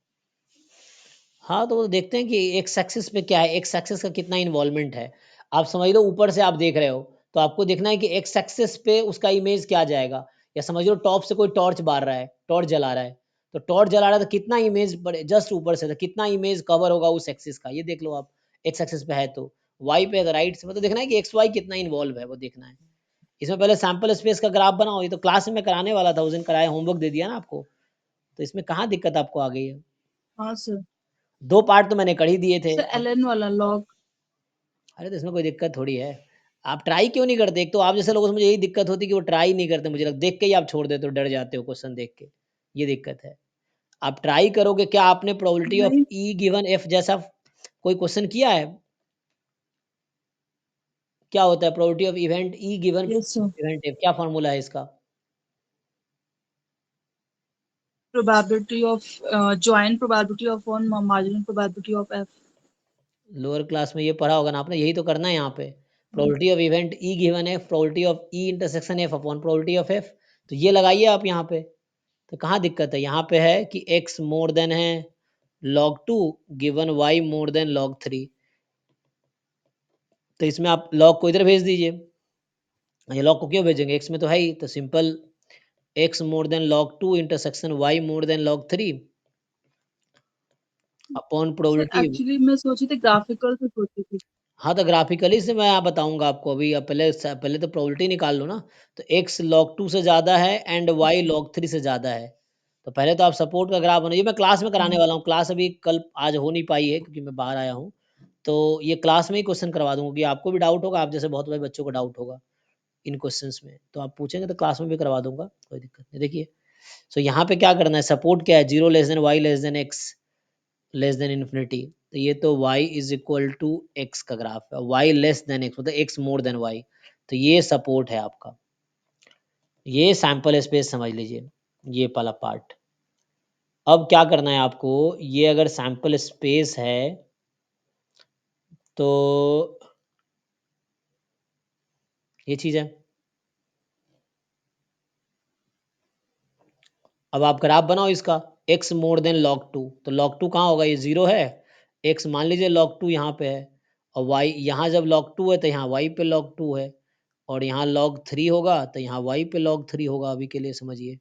हाँ तो वो देखते हैं कि एक्स एक्सिस पे क्या है, एक्स एक्सिस का कितना इन्वॉल्वमेंट है। आप समझ लो ऊपर से आप देख रहे हो तो आपको देखना है कि एक्स एक्सिस पे उसका इमेज क्या जाएगा। या समझ लो टॉप से कोई टॉर्च बार रहा है, टॉर्च जला रहा है, तो टॉर्च जला रहा है तो कितना इमेज जस्ट ऊपर से, तो कितना इमेज कवर होगा उस एक्सिस का, ये देख लो आप। एक्स एक्सिस पे है तो वाई पे है तो राइट से, मतलब देखना है कि एक्स वाई कितना इन्वॉल्व है वो देखना है। इसमें पहले सैंपल स्पेस का ग्राफ बनाओ, ये तो क्लास में कराने वाला था, उस दिन कराया, होमवर्क दे दिया ना आपको, तो इसमें कहाँ दिक्कत आपको आ गई है। हाँ सर। 2 पार्ट तो मैंने कर ही दिए थे। सर एलएन वाला लॉग। अरे तो इसमें कोई दिक्कत थोड़ी है, आप ट्राई क्यों नहीं करते? एक तो आप जैसे लोगों से मुझे यही दिक्कत होती है कि वो ट्राई नहीं करते, मुझे देख के ही आप छोड़ देते हो, डर जाते हो क्वेश्चन देख के, ये दिक्कत है। आप ट्राई करोगे। क्या आपने प्रोबेबिलिटी ऑफ नहीं ई गिवन एफ जैसा कोई क्वेश्चन किया है? क्या होता है probability of event E given yes sir, event F, क्या फॉर्मूला है इसका? Probability of joint probability of one marginal probability of F. Lower class में ये पढ़ा होगा ना आपने, यही तो करना है यहाँ पे। Probability of event E given F, probability of E intersection F upon probability of F, तो ये लगाइए आप यहाँ पे। तो कहाँ दिक्कत है? यहाँ पे है कि x मोर देन है log 2 given y more than log 3, तो इसमें आप log को इधर भेज दीजिए। ये log को क्यों भेजेंगे, x में तो है ही, तो simple x more then log 2 intersection y more than log 3 upon sir probability. Actually मैं सोची थी ग्राफिकल से सोची थी। हाँ तो ग्राफिकली से मैं बताऊंगा आपको अभी, अब पहले तो प्रोबेबिलिटी निकाल लो ना। तो x log 2 से ज़्यादा है एंड y log 3 से ज़्यादा है, तो पहले तो आप सपोर्ट का ग्राफ बनाइए। मैं क्लास में कराने वाला हूँ, क्लास अभी कल आज हो नहीं पाई है क्योंकि मैं बाहर आया हूँ, तो ये क्लास में ही क्वेश्चन करवा दूंगा कि आपको भी डाउट होगा, आप जैसे बहुत बड़े बच्चों को डाउट होगा इन क्वेश्चंस में, तो आप पूछेंगे तो क्लास में भी करवा दूंगा, कोई दिक्कत नहीं। देखिए सो यहाँ पे क्या करना है, सपोर्ट क्या है, 0 less than y less than x less than infinity, तो ये तो y is equal to x का ग्राफ है, y लेस देन एक्स मतलब x मोर देन y, तो ये सपोर्ट है आपका। ये सैंपल स्पेस समझ लीजिए, ये वाला पार्ट। अब क्या करना है आपको, ये अगर सैंपल स्पेस है तो ये चीज़ है। अब आप ग्राफ बनाओ इसका, x मोर देन log 2, तो log 2 कहाँ होगा, ये 0 है, x मान लीजिए log 2 यहाँ पे है, और y यहाँ जब log 2 है तो यहाँ y पे log 2 है, और यहाँ log 3 होगा तो यहाँ y पे log 3 होगा, अभी के लिए समझिए।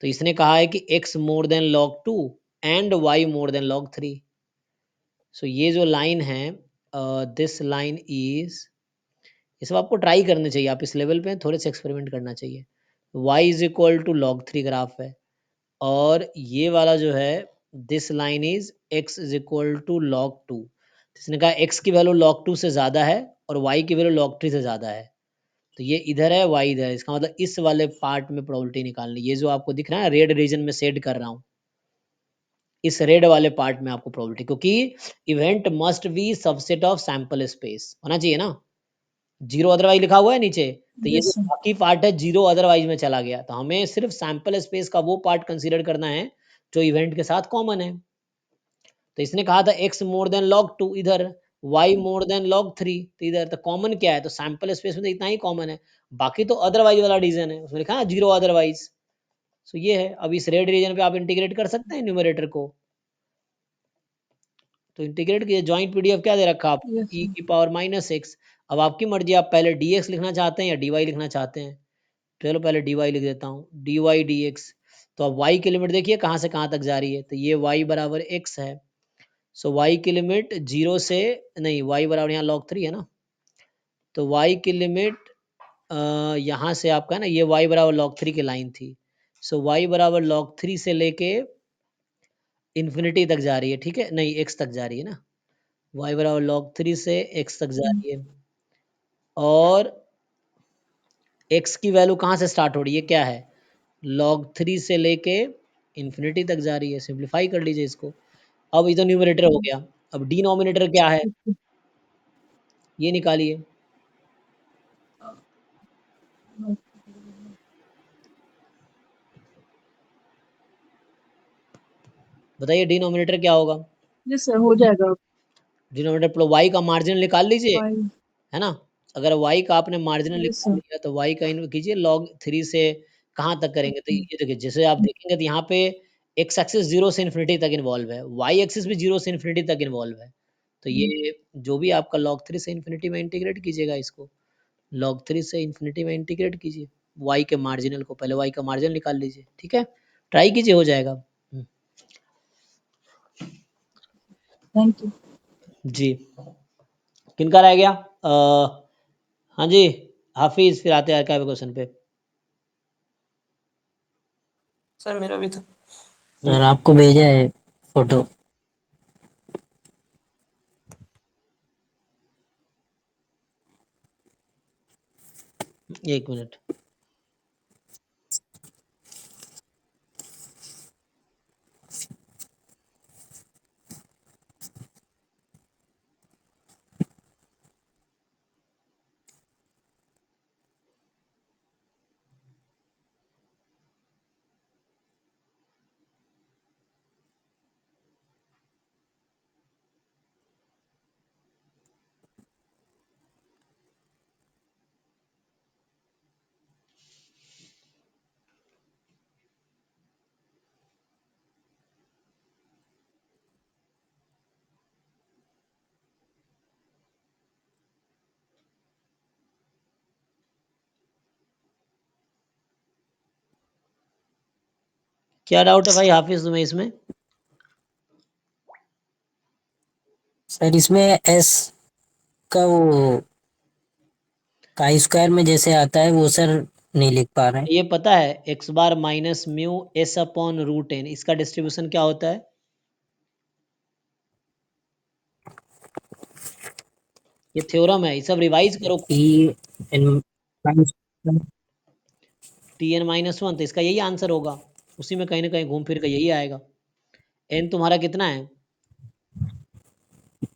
तो इसने कहा है कि x more then log 2 and y more than log 3। सो ये जो लाइन है, दिस लाइन इज, ये सब आपको ट्राई करने चाहिए, आप इस लेवल पे थोड़े से एक्सपेरिमेंट करना चाहिए। y is equal to log 3 graph है, और ये वाला जो है this line is x is equal to log 2, इसने कहा x की वैल्यू log 2 से ज़्यादा है और y की वैल्यू log 3 से ज़्यादा है, तो ये इधर है y इधर है, इसका मतलब इस वाले पार्ट में प्रोबेबिलिटी निकालनी। ये जो आपको दिख रहा है रेड रीजन में सेट कर रहा हूँ, इस रेड वाले पार्ट में आपको प्रोबेबिलिटी, क्योंकि event must be subset of sample space होना चाहिए ना, 0 अदरवाइज लिखा हुआ है नीचे, तो ये जो यस सर। बाकी पार्ट है 0 अदरवाइज में चला गया, तो हमें सिर्फ सैंपल स्पेस का वो पार्ट कंसीडर करना है जो इवेंट के साथ कॉमन है। तो इसने कहा था x मोर देन log 2 इधर, y मोर देन log 3 तो इधर, तो कॉमन क्या है, तो सैंपल स्पेस में तो इतना ही कॉमन है, बाकी तो अदरवाइज वाला रीजन है, उसमें लिखा है 0 अदरवाइज। सो ये है, अब इस रेड रीजन पे आप इंटीग्रेट कर सकते हैं न्यूमरेटर को, तो इंटीग्रेट किया, ज्वाइंट पीडीएफ क्या दे रखा आपको, यस e सर। की पावर -x। अब आपकी मर्जी, आप पहले dx लिखना चाहते हैं या dy लिखना चाहते हैं, चलो पहले dy लिख देता हूँ, dy dx। तो अब y की लिमिट देखिए कहाँ से कहाँ तक जा रही है, तो ये y बराबर x है, सो y की लिमिट 0 से, नहीं y बराबर यहाँ log 3 है ना, तो y की लिमिट यहाँ से आपका ना, ये y बराबर log 3 की लाइन थी, सो y बराबर log 3 से लेके इन्फिनिटी तक जा रही है, ठीक है, नहीं x तक जा रही है ना, y बराबर log 3 से x तक जा रही है, और x की वैल्यू कहाँ से स्टार्ट हो रही है, क्या है, log 3 से लेके इन्फिनिटी तक जा रही है, सिंप्लीफाई कर लीजिए इसको। अब ये तो न्यूमरेटर हो गया, अब डिनोमिनेटर क्या है ये निकालिए। बताइए डिनोमिनेटर क्या होगा। यस सर, हो जाएगा। डिनोमिनेटर प्लस वाई का मार्जिन निकाल लीजिए, y है ना। अगर y का आपने मार्जिनल यस निकाल सर। लिया तो y का इन कीजिए log 3 से कहाँ तक करेंगे, तो ये देखिए जैसे आप देखेंगे तो यहाँ पे x एक्सिस 0 से इन्फिनिटी तक इन्वॉल्व है, y एक्सिस भी 0 से इन्फिनिटी तक इन्वॉल्व है। तो ये जो भी आपका log 3 से इन्फिनिटी में इंटीग्रेट कीजिएगा, इसको log 3 से इन्फिनिटी में इंटीग्रेट कीजिए y के मार्जिनल को, पहले y का मार्जिनल निकाल लीजिए, ठीक है, ट्राई कीजिए, हो जाएगा। Thank you. जी, किनका रह गया? हाँ जी हाफिज, फिर आते हैं आर्काइव क्वेश्चन पे। सर मेरा भी था सर, आपको भेजा है फोटो। एक मिनट। क्या डाउट है भाई हाफिज तुम्हें इसमें? सर इसमें एस का वो काई स्क्वायर में जैसे आता है वो सर नहीं लिख पा रहे हैं। ये पता है X bar minus mu S upon root N, इसका डिस्ट्रीब्यूशन क्या होता है? ये थ्योरम है, ये सब रिवाइज करो। टी एन माइनस वन, तो इसका यही आंसर होगा, उसी में कहीं ना कहीं घूम फिर कर यही आएगा। एन तुम्हारा कितना है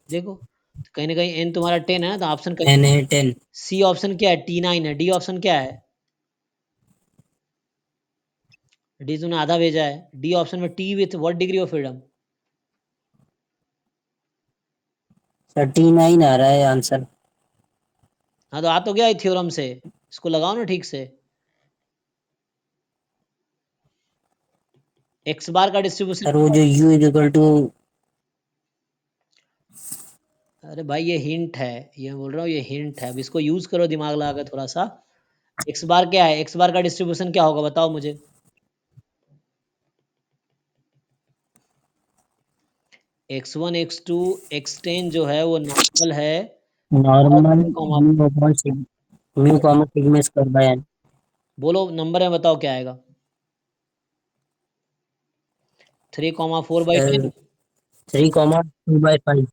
देखो, तो कहीं ना कहीं एन तुम्हारा 10 है ना, तो ऑप्शन एन है 10। सी ऑप्शन क्या है? T9 है। डी ऑप्शन क्या है? डी तुमने आधा भेजा है। डी ऑप्शन में T with what degree of freedom? Sir T9 आ रहा है आंसर। हाँ तो आ तो गया थ्योरम से, इसको लगाओ ना ठीक से। एक्स बार का डिस्ट्रीब्यूशन, सर वो जो u इज इक्वल टू, अरे भाई ये हिंट है, ये बोल रहा हूँ ये हिंट है, अब इसको यूज करो दिमाग लगा कर थोड़ा सा। एक्स बार क्या है? एक्स बार का डिस्ट्रीब्यूशन क्या होगा बताओ मुझे। x1 x2 x10 जो है वो नॉर्मल है, normal comma, mu comma sigma square by n। बोलो नंबर है बताओ क्या आएगा। 3,4/10। 3,2/5।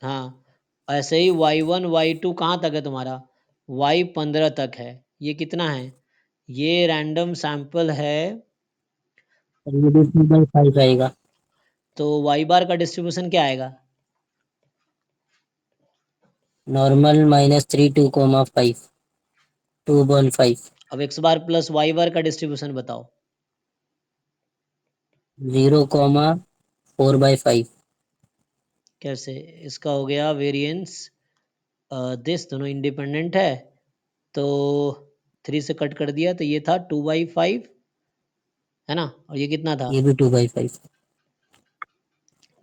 हाँ, ऐसे ही y1 y2 कहाँ तक है तुम्हारा? y 15 तक है। ये कितना है? ये रैंडम सैंपल है, ये भी 3/5 आएगा। तो y बार का डिस्ट्रीब्यूशन क्या आएगा? नॉर्मल -3 2,5 2/5। अब x बार प्लस y बार का डिस्ट्रीब्यूशन बताओ। 0,4/5। कैसे? इसका हो गया वेरिएंस दिस, दोनों इंडिपेंडेंट है, तो 3 से कट कर दिया तो ये था 2/5, है ना, और ये कितना था? ये भी 2/5।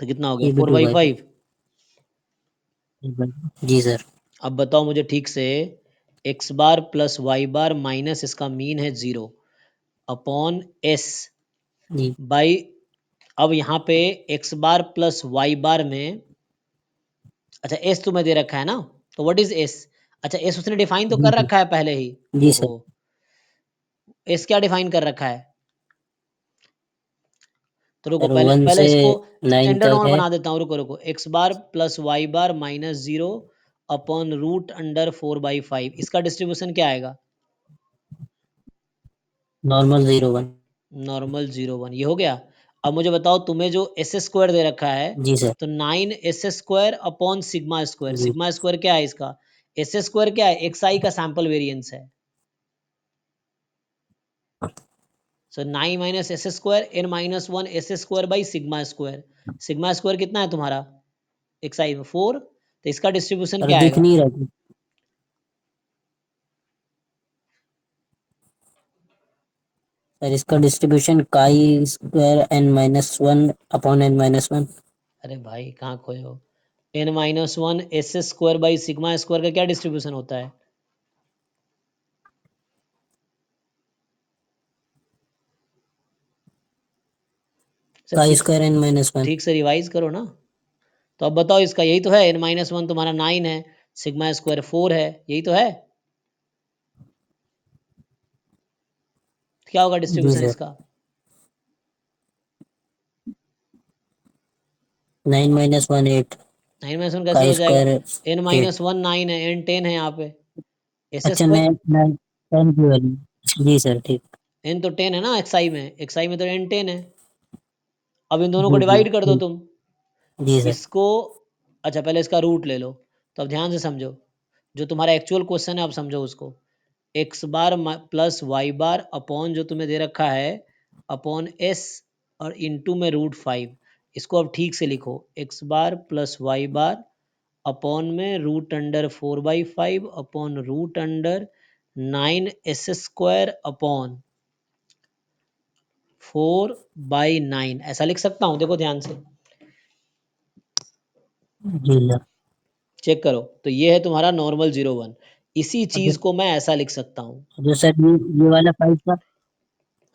तो कितना हो गया? ये भी 4/5। 2/5 जी सर। अब बताओ मुझे ठीक से, एक्स बार प्लस वाई बार माइनस इसका मीन है 0 अपॉन एस जी बाई, अब यहाँ पे एक्स बार प्लस वाई बार में, अच्छा एस तुम्हें दे रखा है ना, तो व्हाट इज एस? अच्छा एस उसने डिफाइन तो जी कर रखा है पहले ही। जी ओहो, सर। एस क्या डिफाइन कर रखा है? तो रुको सर पहले 1 पहले से इसको 9 स्टैंडर्ड तक नॉर्म है। बना देता हूँ, रुको रुको, एक्स बार प्लस वाई बार माइनस 0 अपॉन रूट अंडर 4/5, इसका डिस्ट्रीब्यूशन क्या आएगा? नॉर्मल 0 1। नॉर्मल 0 1, ये हो गया। अब मुझे बताओ, तुम्हें जो एस स्क्वायर दे रखा है, जी सर। तो 9 s² अपॉन सिग्मा स्क्वायर। जी। सिग्मा स्क्वायर क्या है इसका? एस स्क्वायर क्या है? xi का सैंपल वेरिएंस है। सो 9 minus S square n minus 1 S square by sigma square. Sigma square कितना है तुम्हारा? xi में 4। तो इसका डिस्ट्रीब्यूशन सर क्या दिख आएगा? नहीं रहा। सर इसका distribution chi square n-1 upon n-1। अरे भाई कहाँ खोए हो? n minus 1 S square by sigma square का क्या डिस्ट्रीब्यूशन होता है? सर काई ठीक, स्क्वायर n-1। ठीक से रिवाइज करो ना। तो अब बताओ, इसका यही तो है, n माइनस 1 तुम्हारा 9 है, सिग्मा स्क्वायर 4 है, यही तो है। क्या होगा जी डिस्ट्रीब्यूशन सर। इसका? 9 - 1 8। 9 माइनस 1 कैसे काई हो जाएगा? Square n 8। माइनस 1 9 है, n 10 है यहाँ पे। एस अच्छा स्क्वायर, 9 की वैल्यू। जी सर ठीक। n तो 10 है ना xi में तो n 10 है। अब इन दोनों को जी जी डिवाइड कर दो तुम। जी सर। इसको, अच्छा पहले इसका रूट ले लो। तो अब ध्यान से समझो, जो तुम्हारा एक्चुअल क्वेश्चन है अब समझो उसको। x बार प्लस वाई बार अपॉन जो तुम्हें दे रखा है अपॉन s और इनटू में √5। इसको अब ठीक से लिखो, x बार प्लस वाई बार अपॉन में √4/5 अपॉन √9s² अपॉन 4/9। ऐसा लिख सकता हूँ? देखो ध्यान से जी सर। चेक करो। तो ये है तुम्हारा नॉर्मल 0 1। इसी और चीज को मैं ऐसा लिख सकता हूँ। जो सर ये वाला 5 था।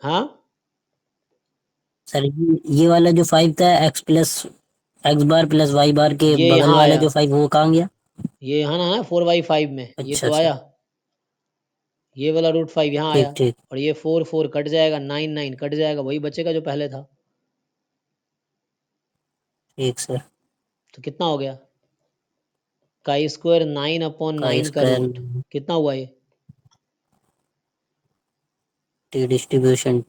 हाँ, सर ये वाला जो 5 था x बार प्लस वाई बार के ये बगल यहाँ वाला आया, जो 5 वो कहाँ गया? ये यहाँ ना 4/5 में ये अच्छा तो अच्छा। आया। ये वाला √5 यहाँ ठीक आया। ठीक। और ये 4 4 कट जाएगा, 9 9 कट जाएगा, वही बचेगा जो पहले था। ठीक सर। तो कितना हो गया? काई स्क्वायर 9 अपॉन काई 9 का स्क्वायर रूट कितना हुआ ये? T distribution.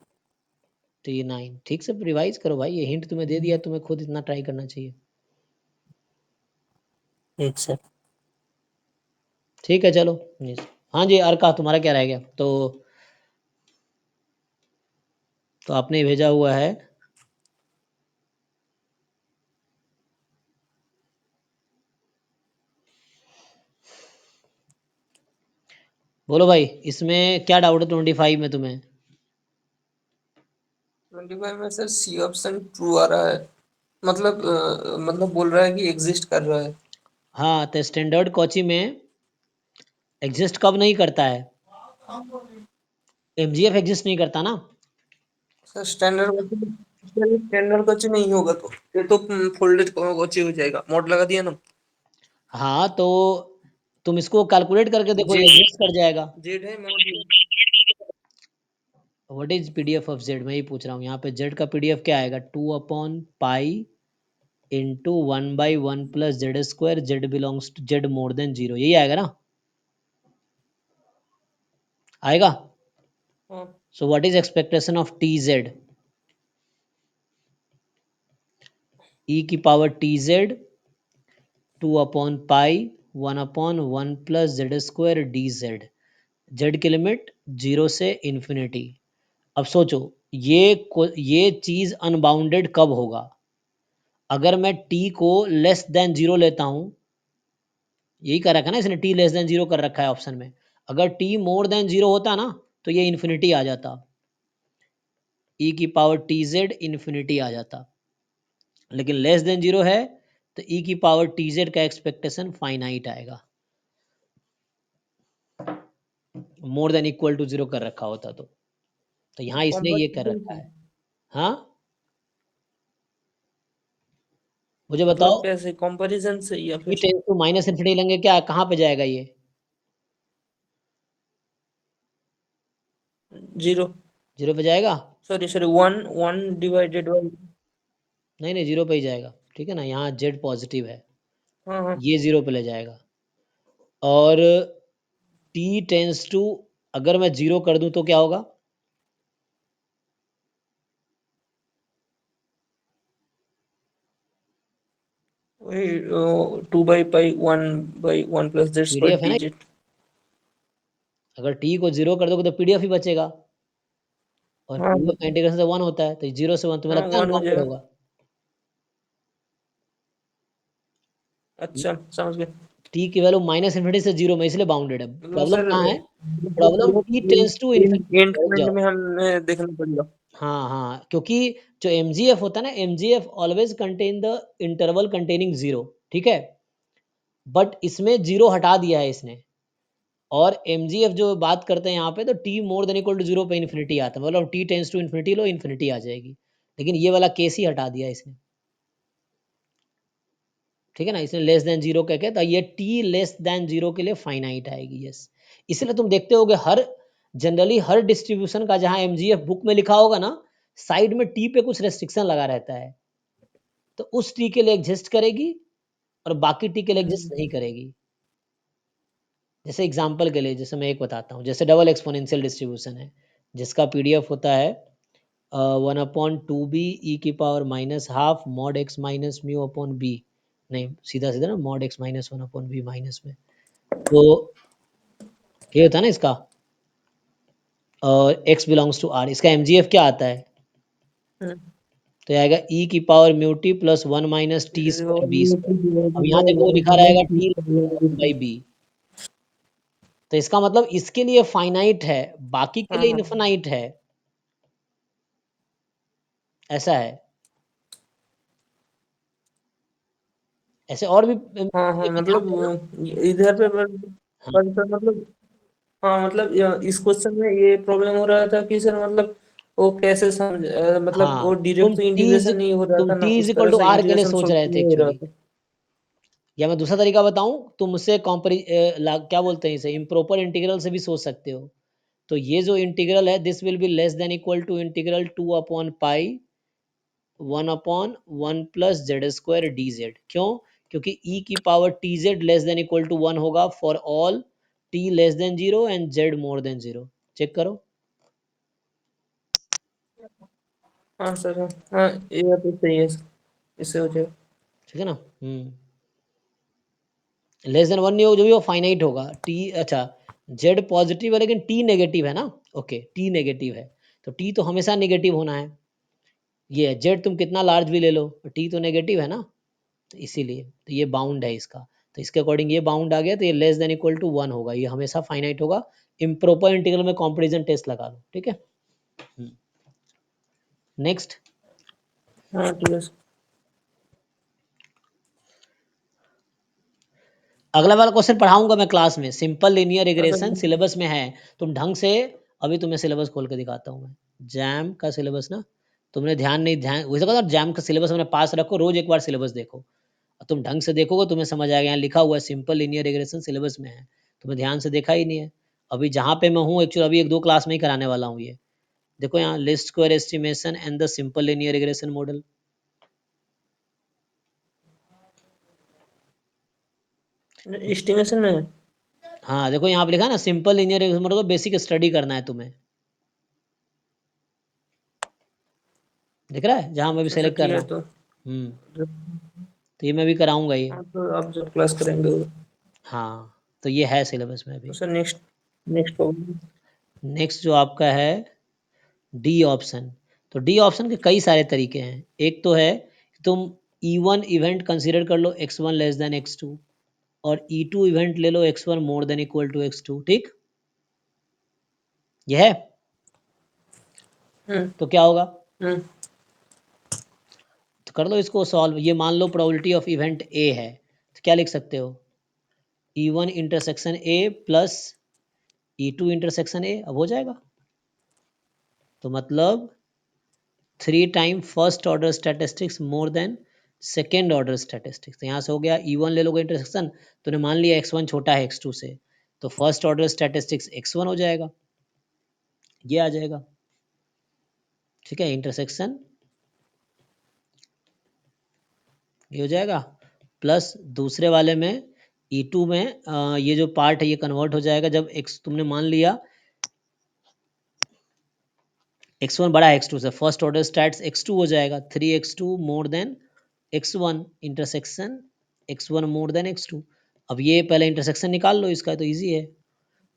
T9। ठीक से रिवाइज करो भाई, ये हिंट तुम्हें दे दिया, तुम्हें खुद इतना ट्राई करना चाहिए। ठीक सर। ठीक है चलो। हाँ जी, अर्का तुम्हारा क्या रह गया? तो आपने भेजा हुआ है बोलो भाई, इसमें क्या डाउट है 25 में तुम्हें? 25 में सर सी ऑप्शन ट्रू आ रहा है। मतलब बोल रहा है कि एग्जिस्ट कर रहा है। हाँ, तो स्टैंडर्ड कोची में एग्जिस्ट कब नहीं करता है? MGF एग्जिस्ट नहीं करता ना। सर स्टैंडर्ड कोची नहीं होगा तो ये तो फोल्डेड कोची हो जाएगा। मोड लगा दिया ना। हाँ, तो तुम इसको कैलकुलेट करके देखो, जेड एग्जिस्ट कर जाएगा। जेड है mode. What is PDF of Z? मैं ही पूछ रहा हूँ यहाँ पे। Z का PDF क्या आएगा? 2/π into 1/1 plus Z² Z belongs to Z more than 0, यही आएगा ना? आएगा। हाँ। So what is expectation of TZ? e की power TZ 2/π 1/1 plus Z² DZ। Z की लिमिट 0 से इन्फिनिटी। अब सोचो, ये चीज अनबाउंडेड कब होगा? अगर मैं t को लेस देन 0 लेता हूं, यही कर रखा है ना इसने, t लेस देन 0 कर रखा है ऑप्शन में। अगर t मोर देन 0 होता ना तो ये इन्फिनिटी आ जाता, e की पावर TZ इन्फिनिटी आ जाता। लेकिन लेस देन 0 है तो e की पावर TZ का एक्सपेक्टेशन फाइनाइट आएगा। मोर देन इक्वल टू 0 कर रखा होता तो यहाँ इसने ये कर रखा है। हाँ, मुझे बताओ, मतलब कैसे कंपैरिजन से या e फिर टेंस टू माइनस इन्फिनिटी लेंगे, क्या कहाँ पे जाएगा ये? 0। 0 पे जाएगा? Sorry sorry 1 divided by. नहीं नहीं, 0 पे ही जाएगा। ठीक है ना, यहाँ Z पॉजिटिव है, हाँ हाँ। ये 0 पे ले जाएगा। और t टेंस टू, अगर मैं 0 कर दूं तो क्या होगा? वही 2/π 1/1 + z² PDF है ना, dz। अगर t को 0 कर दोगे तो PDF ही बचेगा, और हाँ PDF का इंटीग्रेशन से 1 होता है, तो 0 से 1 तुम्हें हाँ, लगता है 1 हो बाउंडेड जाएगा। होगा। अच्छा, समझ गए। t की वैल्यू -∞ से 0 में, इसलिए बाउंडेड है। मतलब प्रॉब्लम सर कहाँ है? Problem t tends to infinity. And point में हमें देखना पड़ेगा। हाँ, क्योंकि जो MGF होता है ना, MGF always contain the interval containing 0, ठीक है, बट इसमें 0 हटा दिया है इसने, और MGF जो बात करते हैं यहाँ पे, तो t > 0 पे इन्फिनिटी आता है, मतलब t टेंड्स टू इन्फिनिटी लो, इन्फिनिटी आ जाएगी, लेकिन ये वाला केस ही हटा दिया इसने, ठीक है ना, इसने लेस देन 0 कह के, तो ये t लेस देन 0 के लिए फाइनाइट आएगी। यस, इसलिए तुम देखते होगे जनरली हर डिस्ट्रीब्यूशन का जहां MGF बुक में लिखा होगा ना, साइड में t पे कुछ रेस्ट्रिक्शन लगा रहता है, तो उस t के लिए एग्जिस्ट करेगी और बाकी t के लिए एग्जिस्ट नहीं करेगी। जैसे एग्जांपल के लिए, जैसे मैं एक बताता हूँ, जैसे डबल एक्सपोनेंशियल डिस्ट्रीब्यूशन है, जिसका PDF होता है 1/2b e⁻½ mod x - μ/b, नहीं सीधा सीधा ना mod x - 1/b माइनस में, तो ये होता है ना इसका x बिलोंग्स टू r, इसका MGF क्या आता है, तो आएगा e⁻μt + 1 - t²b²। अब यहाँ देखो वो लिखा रहेगा t/b, तो इसका मतलब इसके लिए फाइनाइट है, बाकी के लिए इनफाइनाइट है, ऐसा है। ऐसे और भी हाँ, मतलब इधर पे सर मतलब, हाँ मतलब इस क्वेश्चन में ये प्रॉब्लम हो रहा था कि सर मतलब वो कैसे मतलब वो डायरेक्ट तो इंटीग्रेशन नहीं हो रहा था ना, उस तरह से r के लिए इंटीग्रेशन सोच सॉल्व रहे थे नहीं हो रहा एक्चुअली, था। या मैं दूसरा तरीका बताऊं, तुम मुझसे क्या बोलते हैं इसे, इम्प्रॉपर इंटीग्रल से भी सोच सकते हो। तो ये जो इंटीग्रल है, this will be less than equal to integral 2/π 1/1 + z² dz। क्यों? क्योंकि e⁻tz less than equal to 1 होगा for all t less than 0 and z more than 0। Check करो, हाँ सर, हाँ ये तो सही है सर, इससे हो जाएगा। ठीक है ना। लेस देन 1 नहीं हो, जो भी वो फाइनाइट होगा t। अच्छा, z पॉजिटिव है लेकिन t नेगेटिव है ना, ओके, t नेगेटिव है, तो t तो हमेशा नेगेटिव होना है, ये z तुम कितना लार्ज भी ले लो, t तो नेगेटिव है ना, तो इसीलिए तो ये बाउंड है इसका, तो इसके अकॉर्डिंग ये बाउंड आ गया, तो ये लेस देन इक्वल टू 1 होगा, ये हमेशा फाइनाइट होगा। इम्प्रॉपर इंटीग्रल में कंपैरिजन टेस्ट लगा लो, ठीक है। नेक्स्ट, हाँ ठीक है सर। अगला वाला क्वेश्चन पढ़ाऊंगा मैं क्लास में, simple linear regression sir, syllabus में है, तुम ढंग से, अभी तुम्हें सिलेबस खोल के दिखाता हूँ मैं, जैम का सिलेबस ना, तुमने ध्यान वैसे कहा, जैम का सिलेबस मैंने पास रखो, रोज एक बार सिलेबस देखो, तुम ढंग से देखोगे तुम्हें समझ आएगा, यहाँ लिखा हुआ है सिंपल लीनियर रिग्रेशन सिलेबस में है, तुम्हें ध्यान से देखा ही नहीं है। अभी जहाँ पे मैं हूँ एक्चुअली, अभी 1-2 क्लास में ही कराने वाला हूँ ये, देखो यहाँ list square estimation and the simple linear regression model, estimation में। हाँ देखो यहाँ पे लिखा है ना, सिंपल लीनियर रिग्रेशन मॉडल को बेसिक स्टडी करना है तुम्हें, दिख रहा है जहाँ मैं भी अच्छा सेलेक्ट कर ठीक रहा है, हूँ। तो तो ये मैं भी कराऊंगा ये, हाँ, तो आप जब क्लास करेंगे हाँ, तो ये है सिलेबस में तो भी। Sir next problem. नेक्स्ट जो आपका है डी ऑप्शन, तो डी ऑप्शन के कई सारे तरीके हैं, एक तो है तुम E1 इवेंट कंसीडर कर लो x1 लेस देन x2, और E2 इवेंट ले लो x1 more than equal to x2, ठीक, ये है, तो क्या होगा, तो कर लो इसको सॉल्व। ये मान लो प्रोबेबिलिटी ऑफ इवेंट ए है, तो क्या लिख सकते हो, E1 intersection A plus E2 intersection A, अब हो जाएगा, तो मतलब 3 time first order statistics more than second order statistics, तो यहाँ से हो गया E1 ले लोगे इंटरसेक्शन, तूने मान लिया x1 छोटा है x2 से, तो फर्स्ट ऑर्डर स्टैटिस्टिक्स x1 हो जाएगा, ये आ जाएगा, ठीक है, इंटरसेक्शन ये हो जाएगा, प्लस दूसरे वाले में E2 में ये जो पार्ट है ये कन्वर्ट हो जाएगा, जब x तुमने मान लिया x1 बड़ा है x2 से, फर्स्ट ऑर्डर स्टैट्स x2 हो जाएगा, 3x2 more than x1 intersection x1 more then x2। अब ये पहले इंटरसेक्शन निकाल लो इसका, तो इजी है।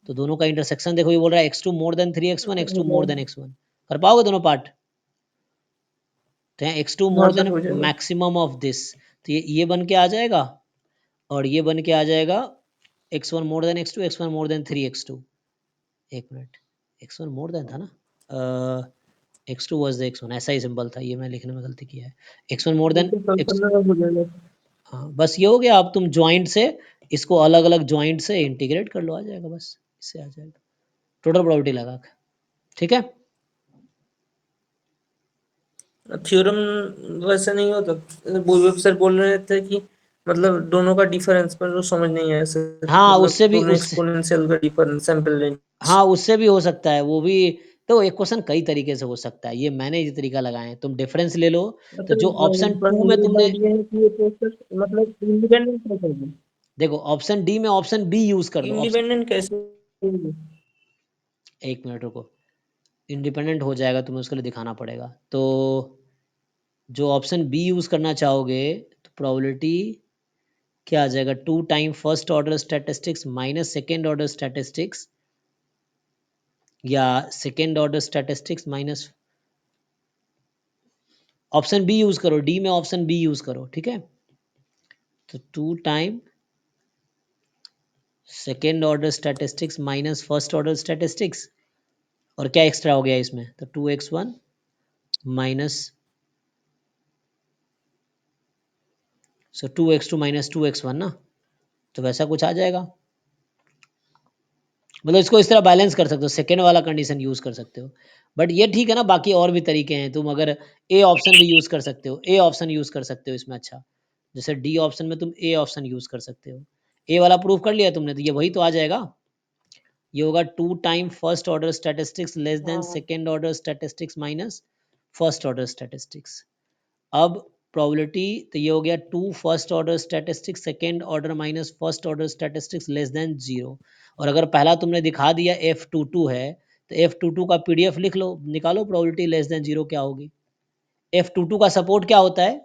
तो दोनों का इंटरसेक्शन देखो, ये बोल रहा है x2 more than 3x1, x2 more than x1। कर पाओगे दोनों पार्ट? तो यहाँ x2 हाँ मोर सर देन हो जाएगा। मैक्सिमम ऑफ दिस, तो ये बन के आ जाएगा, और ये बन के आ जाएगा x1 more then x2, x1 more then 3x2। एक मिनट, x1 मोर देन था ना, x2 वाज द x1, ऐसा ही सिंपल था, ये मैं लिखने में गलती किया है। x1 मोर देन x, हो जाएगा। हाँ बस ये हो गया। अब तुम ज्वाइंट से इसको अलग अलग ज्वाइंट से इंटीग्रेट कर लो, आ जाएगा, बस इससे आ जाएगा टोटल प्रोबेबिलिटी लगा के। ठीक है, थ्योरम वैसे नहीं होता, सर बोल रहे थे कि मतलब दोनों का डिफरेंस पर तो समझ नहीं आया सर, हाँ मतलब उससे भी दोनों उससे एक्सपोनेंशियल का डिफरेंस सैंपल रेंज। हाँ उससे भी हो सकता है वो भी। तो एक क्वेश्चन कई तरीके से हो सकता है, ये मैंने ये तरीका लगाया है, तुम डिफरेंस ले लो। तो जो ऑप्शन 2 में तुमने मतलब इंडिपेंडेंट कैसे होगा? देखो, ऑप्शन डी में ऑप्शन बी यूज कर दो। ऑप्शन, इंडिपेंडेंट कैसे होगा? एक मिनट रुको, इंडिपेंडेंट हो जाएगा, तुम्हें उसके लिए दिखाना पड़ेगा। तो जो ऑप्शन बी यूज करना चाहोगे तो प्रोबेबिलिटी क्या आ जाएगा, 2 time first order statistics minus second order statistics, या second order statistics minus, option B use करो, डी में ऑप्शन बी यूज करो। ठीक है, तो 2 time second order statistics minus first order statistics, और क्या एक्स्ट्रा हो गया इसमें, तो 2x1 माइनस, सो 2x2 माइनस 2x1 ना, तो वैसा कुछ आ जाएगा। मतलब इसको इस तरह बैलेंस कर सकते हो, सेकेंड वाला कंडीशन यूज कर सकते हो। बट ये ठीक है ना, बाकी और भी तरीके हैं, तुम अगर ए ऑप्शन भी यूज कर सकते हो, ए ऑप्शन यूज कर सकते हो इसमें। अच्छा, जैसे डी ऑप्शन में तुम ए ऑप्शन यूज कर सकते हो। ए वाला प्रूफ कर लिया तुमने, तो ये वही तो आ जाएगा। ये होगा 2 time first order statistics less than second order statistics minus first order statistics. अब प्रोबेबिलिटी तो ये हो गया 2 first order statistics second order minus first order statistics less than 0। और अगर पहला तुमने दिखा दिया F22 है, तो F22 का PDF लिख लो, निकालो प्रोबेबिलिटी लेस देन 0 क्या होगी। F22 का सपोर्ट क्या होता है,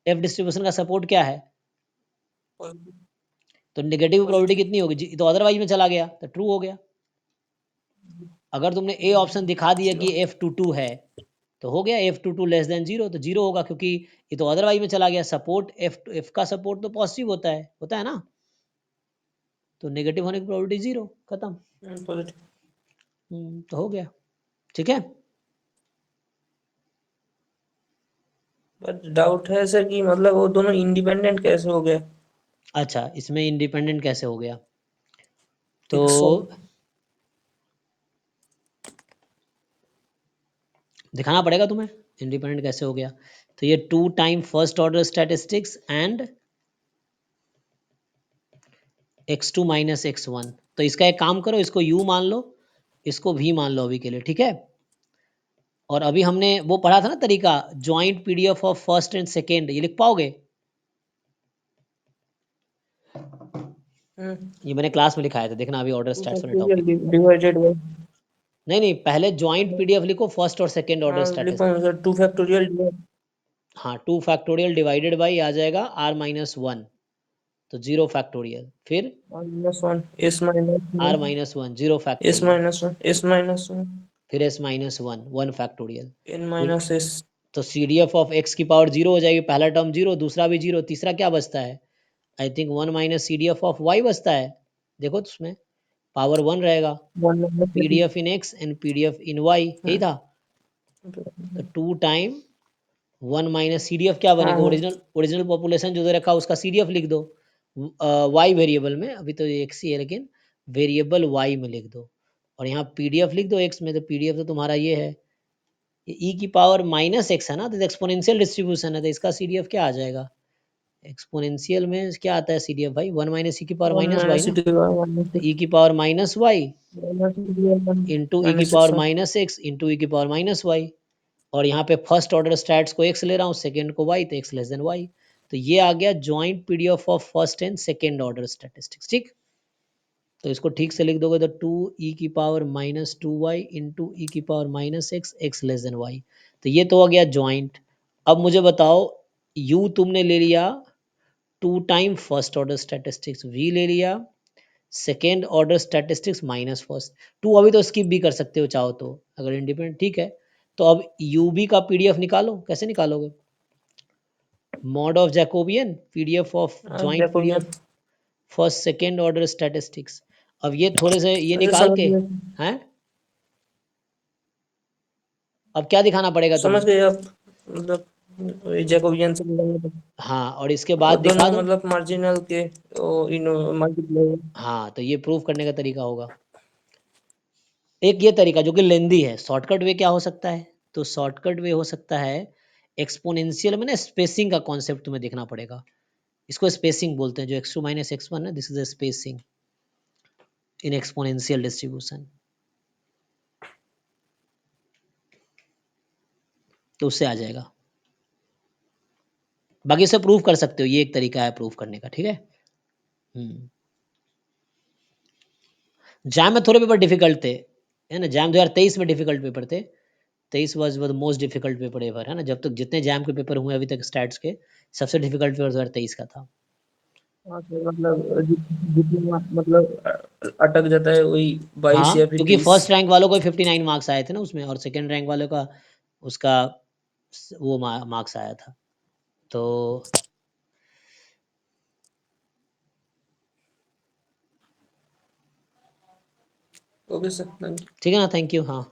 F डिस्ट्रीब्यूशन का सपोर्ट क्या है, तो नेगेटिव प्रोबेबिलिटी कितनी होगी, तो अदरवाइज में चला गया तो ट्रू हो गया। अगर तुमने ए ऑप्शन दिखा दिया कि F22 है, तो हो गया F22 लेस देन 0, तो 0 होगा, क्योंकि ये तो अदरवाइज में चला गया। सपोर्ट F का सपोर्ट तो पॉजिटिव होता है ना, तो नेगेटिव होने की प्रोबेबिलिटी 0, खत्म। तो हो गया। ठीक है, बट डाउट है सर कि मतलब वो दोनों इंडिपेंडेंट कैसे हो गए? अच्छा इसमें इंडिपेंडेंट कैसे हो गया, तो दिखाना पड़ेगा तुम्हें इंडिपेंडेंट कैसे हो गया। तो ये 2 time first order statistics and x2 minus x1। तो इसका एक काम करो, इसको u मान लो, इसको v मान लो अभी के लिए। ठीक है, और अभी हमने वो पढ़ा था ना तरीका, joint PDF of first and second, ये लिख पाओगे? ये मैंने क्लास में लिखाया था, देखना अभी ऑर्डर स्टैट्स वाले टॉपिक। डिवाइडेड बाय, नहीं पहले ज्वाइंट PDF लिखो फर्स्ट और second order statistics. Sir 2 factorial हाँ 2 फैक्टोरियल डिवाइडेड बाई आ जाएगा r माइनस 1, तो 0 फैक्टोरियल, फिर -1 s -1 r minus 1 0 s factorial, -1 s -1 फिर s minus 1 1 factorial. n minus s। तो CDF ऑफ x की पावर 0 हो जाएगी, पहला टर्म 0, दूसरा भी 0, तीसरा क्या बचता है, I think 1 minus CDF of y बचता है। देखो तो उसमें पावर 1 रहेगा, PDF in x and PDF in y, यही था। तो 2 टाइम 1 माइनस CDF क्या बनेगा, ओरिजिनल पॉपुलेशन जो दे रखा उसका CDF लिख दो y वेरिएबल में, अभी तो x ही है लेकिन वेरिएबल y में लिख दो, और यहाँ PDF लिख दो x में, तो PDF तो तुम्हारा ये है, ये e की पावर माइनस x है ना, तो एक्सपोनेंशियल डिस्ट्रीब्यूशन है, तो इसका CDF क्या आ जाएगा, एक्सपोनेंशियल में क्या आता है CDF भाई, 1 माइनस e की पावर माइनस y ना, तो e की power minus y into e की power minus x into e की पावर माइनस y, और यहाँ पे फर्स्ट ऑर्डर स्टैट्स को x ले रहा हूँ, सेकेंड को y, तो x लेस देन y। तो ये आ गया joint PDF of first and second order statistics. ठीक, तो इसको ठीक से लिख दोगे तो 2e की power minus 2y into e की power minus x less than y। तो ये तो हो गया ज्वाइंट। अब मुझे बताओ u तुमने ले लिया 2 time first order statistics v ले लिया, second order statistics minus first. 2 अभी तो स्किप भी कर सकते हो चाहो तो, अगर इंडिपेंडेंट, ठीक है। तो अब ub का पीडीएफ निकालो, कैसे निकालोगे? Mod of Jacobian, PDF of joint Jacobian. PDF first second order statistics. अब ये थोड़े से ये अच्छा, निकाल समझ के, गए, हैं अब क्या दिखाना पड़ेगा समझ तुम्हें? गए आप, मतलब जैकोबियन से मिलाएंगे तो। हाँ, और इसके और बाद दिखा दोनों दो। मतलब मार्जिनल के इन मल्टीप्लाई। हाँ, तो ये प्रूव करने का तरीका होगा। एक ये तरीका जो कि लेंदी है, शॉर्टकट वे क्या हो सकता है? तो शॉर्टकट वे हो सकता है एक्सपोनेंशियल में ना स्पेसिंग का कॉन्सेप्ट तुम्हें देखना पड़ेगा। इसको स्पेसिंग बोलते हैं, जो x2 माइनस x1 है, this is a spacing in exponential distribution. तो उससे आ जाएगा। बाकी से प्रूव कर सकते हो, ये एक तरीका है प्रूव करने का, ठीक है। जैम में थोड़े पेपर डिफिकल्ट थे, है ना। जैम 2023 में डिफिकल्ट पेपर थे। 23 was the most difficult paper ever, है ना। जब तक जितने जैम के पेपर हुए अभी तक स्टैट्स के, सबसे डिफिकल्ट पेपर 2023 का था। हाँ, तो मतलब जितना मतलब अटक जाता है वही 22 हाँ, या फिर क्योंकि 23। फर्स्ट रैंक वालों को 59 मार्क्स आए थे ना उसमें, और सेकंड रैंक वालों का उसका वो मार्क्स आया था। तो ओके सर, थैंक यू। ठीक है ना, थैंक यू। हाँ।